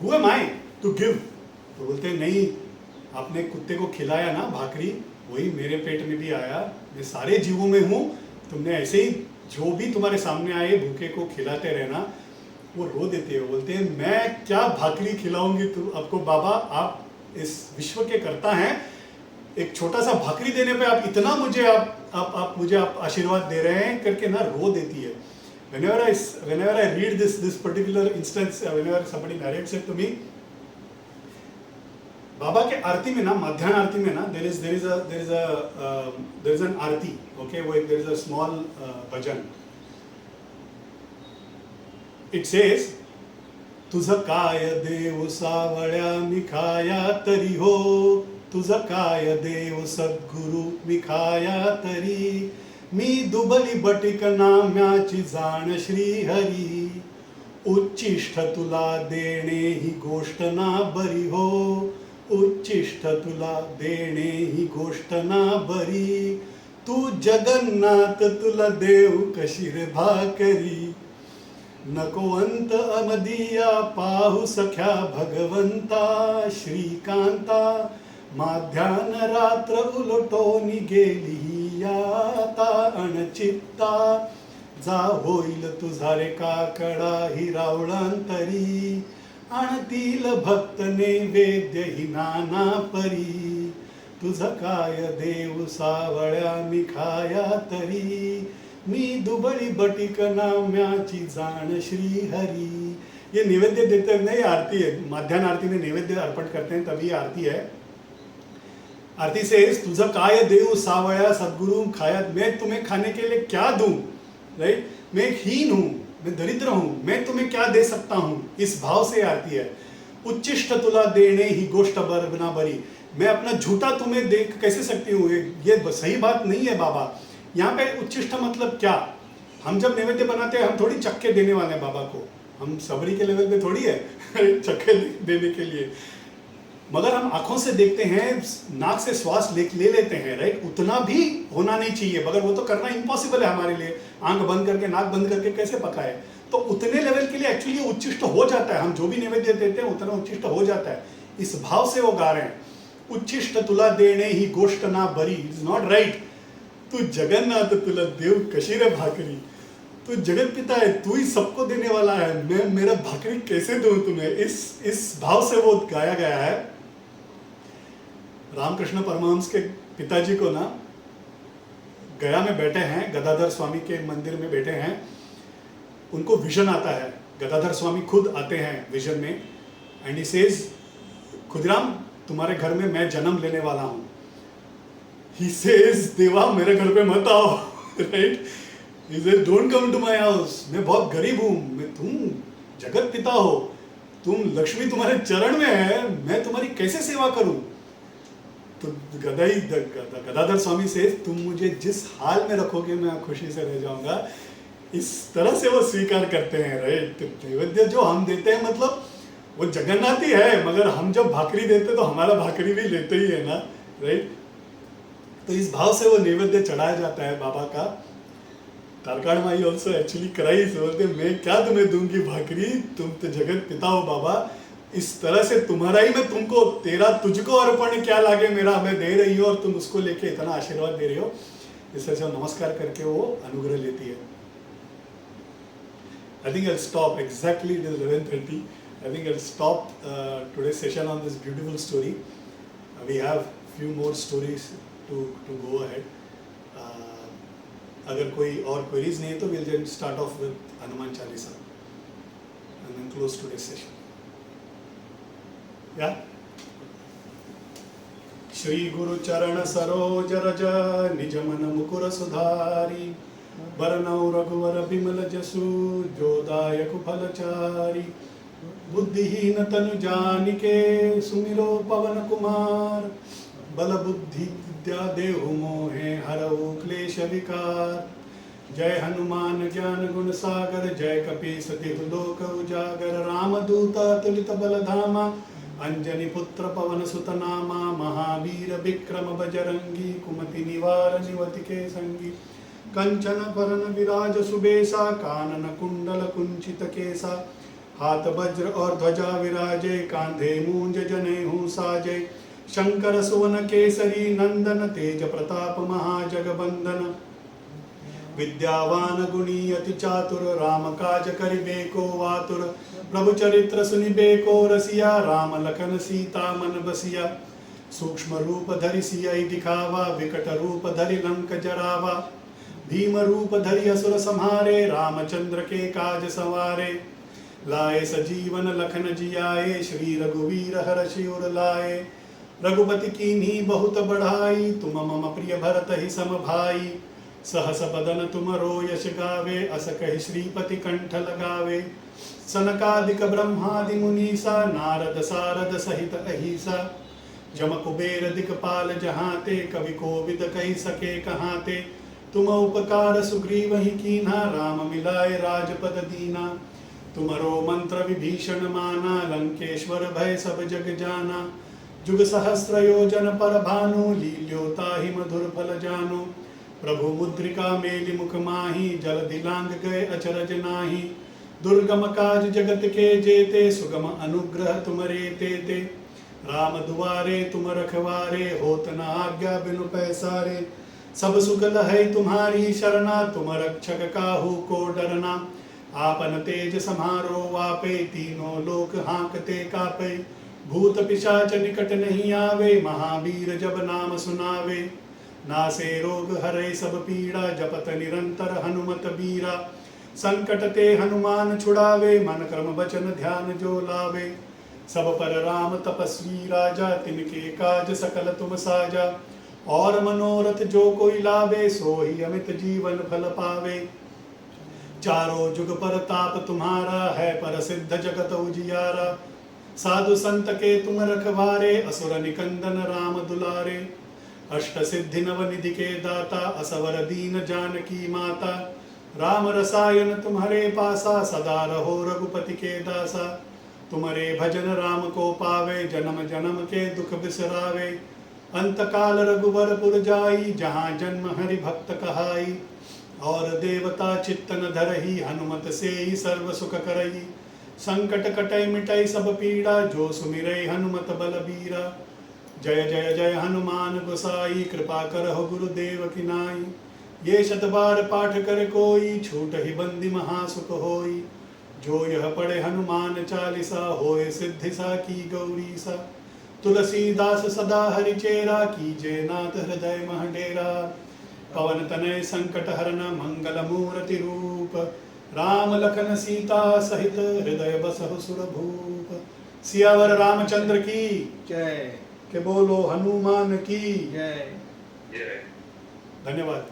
who am I to give. तो बोलते हैं नहीं, आपने कुत्ते को खिलाया ना भाकरी, वही मेरे पेट में भी आया, मैं सारे जीवों में हूँ, तुमने ऐसे ही जो भी तुम्हारे सामने आए भूखे को खिलाते रहना। वो रो देते हैं, बोलते हैं मैं क्या भाकरी खिलाऊंगी तुम आपको बाबा, आप इस विश्व के कर्ता हैं, एक छोटा सा भाकरी देने पे आप इतना मुझे आप मुझे आशीर्वाद दे रहे हैं करके ना रो देती है। whenever I read this particular instance, whenever somebody narrates it to me, बाबा के आरती में ना, मध्याह्न आरती में ना, there is an Aarti, okay, वो एक there is a small bhajan, it says, तुझ काय देव सावळ्या मी खाया तरी हो, तुझ काय देव सद्गुरु विखाया तरी, मी दुबली बटिक नाम्याची जाण श्रीहरी, उच्चिष्ट तुला देणे ही गोष्ट ना बरी हो, उच्चिष्ट तुला देणे ही गोष्ट ना बरी, तू जगन्नाथ तुला देव कशी रे भाकरी, नकोवंत अमदिया पाहू सख्या भगवंता, श्रीकांता माध्यान रात्र उलटोनी गेली आता अणचित्ता, जा होईल तुझा रे काकडा ही रावळांतरी, आणतील भक्त नैवेद्य ही नाना परी, तुझ काय देव सावळ्या मी खाया तरी, मी दुबळी बटिक नाम्याची जाण श्रीहरी. ये नैवेद्य देते नहीं, आरती है, माध्यान आरती में नैवेद्य अर्पण करते हैं तभी आरती है. आरती से तुझ काय देव सावळ्या सद्गुरु खाया, मैं तुम्हें खाने के लिए क्या दूं, राइट, मैं एक हीन हूं, मैं दरिद्र हूं, मैं तुम्हें क्या दे सकता हूं, इस भाव से आरती है. उच्चिष्ट तुला देने ही गोष्ट बना बरी, मैं अपना झूठा तुम्हें दे कैसे सकती हूँ, ये सही बात नहीं है बाबा. यहाँ पे उच्चिष्ट मतलब क्या, हम जब नैवेद्य बनाते हैं हम थोड़ी चक्के देने वाले हैं बाबा को, हम सबरी के लेवल पे थोड़ी है चक्के देने के लिए, मगर हम आंखों से देखते हैं, नाक से श्वास ले लेते हैं, राइट, उतना भी होना नहीं चाहिए, मगर वो तो करना इम्पॉसिबल है हमारे लिए, आंख बंद करके नाक बंद करके कैसे पकाए, तो उतने लेवल के लिए एक्चुअली उच्चिष्ट हो जाता है, हम जो भी नैवेद्य देते हैं उतना उच्चिष्ट हो जाता है. इस भाव से वो गा रहे हैं, उच्चिष्ट तुला देणे ही गोष्ट ना बरी, इज नॉट राइट, तू जगन्नाथ तुला देव कशी रे भाकरी, तू जगत पिता है, तू ही सबको देने वाला है, मैं मेरा भाकरी कैसे दूं तुम्हें, इस भाव से वो गाया गया है. रामकृष्ण परमहंस के पिताजी को ना गया में बैठे हैं, गदाधर स्वामी के मंदिर में बैठे हैं, उनको विजन आता है, गदाधर स्वामी खुद आते हैं विजन में, एंड ही सेज खुदराम तुम्हारे घर में मैं जन्म लेने वाला हूं. He says देवा मेरे घर पे मत आओ, right, he says don't come to my house, मैं बहुत गरीब हूं, मैं, तुम जगत पिता हो, तुम लक्ष्मी तुम्हारे चरण में है, मैं तुम्हारी कैसे सेवा करूं. तो गदाधर स्वामी से तुम मुझे जिस हाल में रखोगे मैं खुशी से रह जाऊंगा, इस तरह से वो स्वीकार करते हैं, राइट. नैवेद्य जो हम देते हैं मतलब वो जगन्नाथ ही है, मगर हम जब भाकरी देते तो हमारा भाकरी भी लेते ही है ना, राइट. तो इस भाव से वो नैवेद्य चढ़ाया जाता है बाबा का. तारकाड़ माई ऑल्सो एक्चुअली कराई, बोलते मैं क्या तुम्हें दूंगी भाकरी, तुम तो जगत पिता हो बाबा, इस तरह से तुम्हारा ही मैं तुमको, तेरा तुझको अर्पण क्या लागे मेरा, मैं दे रही हो और तुम उसको लेके इतना आशीर्वाद दे रही हो. इस तरह से नमस्कार करके वो अनुग्रह लेती है. I think I'll stop exactly it is 11:30. I think I'll stop today's session on this beautiful story. We have few more stories to go ahead. अगर कोई और queries नहीं है तो we'll then start off with Hanuman Chalisa and then close today's session. Yeah. Shri गुरु चरण सरोज रज निज मन मुकुर सुधारी, बरनौ रघुवर बिमल जसु जो दायक फलचारी, बुद्धिहीन तनु जानिके सुमिरो पवन कुमार, बल बुद्धि विद्या देहु मोहे हरऊ क्लेश विकार. जय हनुमान ज्ञान गुण सागर, जय कपीस तिहु लोक उजागर, रामदूत तुलित बल धामा, अंजनी पुत्र पवन सुत नामा, महावीर विक्रम बजरंगी, कुमति निवार निवति के संगी, कंचन वरन विराज सुबेसा, कानन कुंडल कुंचित केसा, हाथ वज्र और ध्वजा विराजे, कांधे मूंज जनेऊ साजे, शंकर सुवन केसरी नंदन, तेज प्रताप महाजगबंदन, विद्यावान गुणी अति चातुर, राम काज करिबे को आतुर, प्रभु चरित्र सुनिबे को रसिया, राम लखन सीता मन बसिया, सूक्ष्म रूप धरि सियहि दिखावा, विकट रूप धरि लंक जरावा, भीम रूप धरि असुर संहारे, रामचंद्र के काज सवारे, लाए सजीवन लखन जियाए, श्री रघुवीर हर्षि उर लाए, रघुपति कीन्ही बहुत बढ़ाई, तुम मम प्रिय भरत ही सम भाई, सहस बदन तुमरो यश गावे, अस कहि श्रीपति कंठ लगावे, सनकादिक ब्रह्मादि मुनीसा, नारद सारद सहित अहिसा, जम कुबेर दिक्पाल जहाँ ते, कवि कोविद कही सके कहाँ ते। तुम उपकार सुग्रीव ही कीन्हा, राम मिलाए राजपद दीना। तुमरो मंत्र विभीषण माना, लंकेश्वर भय सब जग जाना। जुग सहस्र योजन पर भानु, लील्योता ही मधुर फल जानो। प्रभु मुद्रिका मेलि मुख माही, जल दिलांग गए अचरज नाही। दुर्गम काज जगत के जेते, सुगम अनुग्रह तुमरे तेते। राम दुआरे तुम रखवारे, होत न आज्ञा बिनु पैसारे। सब सुख लहै तुम्हारी शरणा, तुम रक्षक काहू को डरना। आपन तेज समारो वापे, तीनों लोक हाँकते कापे। भूत पिशाच निकट नहीं आवे, महावीर जब नाम सुनावे। नासे रोग हरे सब पीड़ा, जपत निरंतर हनुमत बीरा। संकट ते हनुमान छुड़ावे, मन क्रम वचन ध्यान जो लावे। सब पर राम तपस्वी राजा, तिनके काज सकल तुम साजा। और मनोरथ जो कोई लावे, सोई अमित जीवन फल पावे। चारों जुग पर ताप तुम्हारा है, पर सिद्ध जगत उजियारा। साधु संत के तुम रखवारे, असुर निकंदन राम दुलारे। अष्ट सिद्धि नव निधि के दाता, असवर दीन जानकी माता। राम रसायन तुम्हारे पासा, सदा रहो रघुपति के दासा। तुम्हारे भजन राम को पावे, जन्म जन्म के दुख बिसरावे। अंत काल रघुवरपुर जाई, जहाँ जन्म हरि भक्त कहाई। और देवता चित्तन धरही, हनुमत से ही सर्व सुख करई। संकट कटै मिटै सब पीड़ा, जो सुमिरै हनुमत बलबीरा। जय जय जय हनुमान गोसाई, कृपा करहु गुरुदेव की नाई। ये शत बार पाठ कर कोई, छूट ही बंदी महासुख होई। जो यह पढ़े हनुमान चालीसा, होए सिद्धि सा की गौरीसा। तुलसीदास सदा हरिचेरा, कीजे नाथ हृदय मह डेरा। पवन तनय संकट हरन, मंगल मूर्ति रूप। राम लखन सीता सहित, हृदय बसहु सुरभूप। सियावर रामचंद्र की जय। के बोलो हनुमान की जय। धन्यवाद।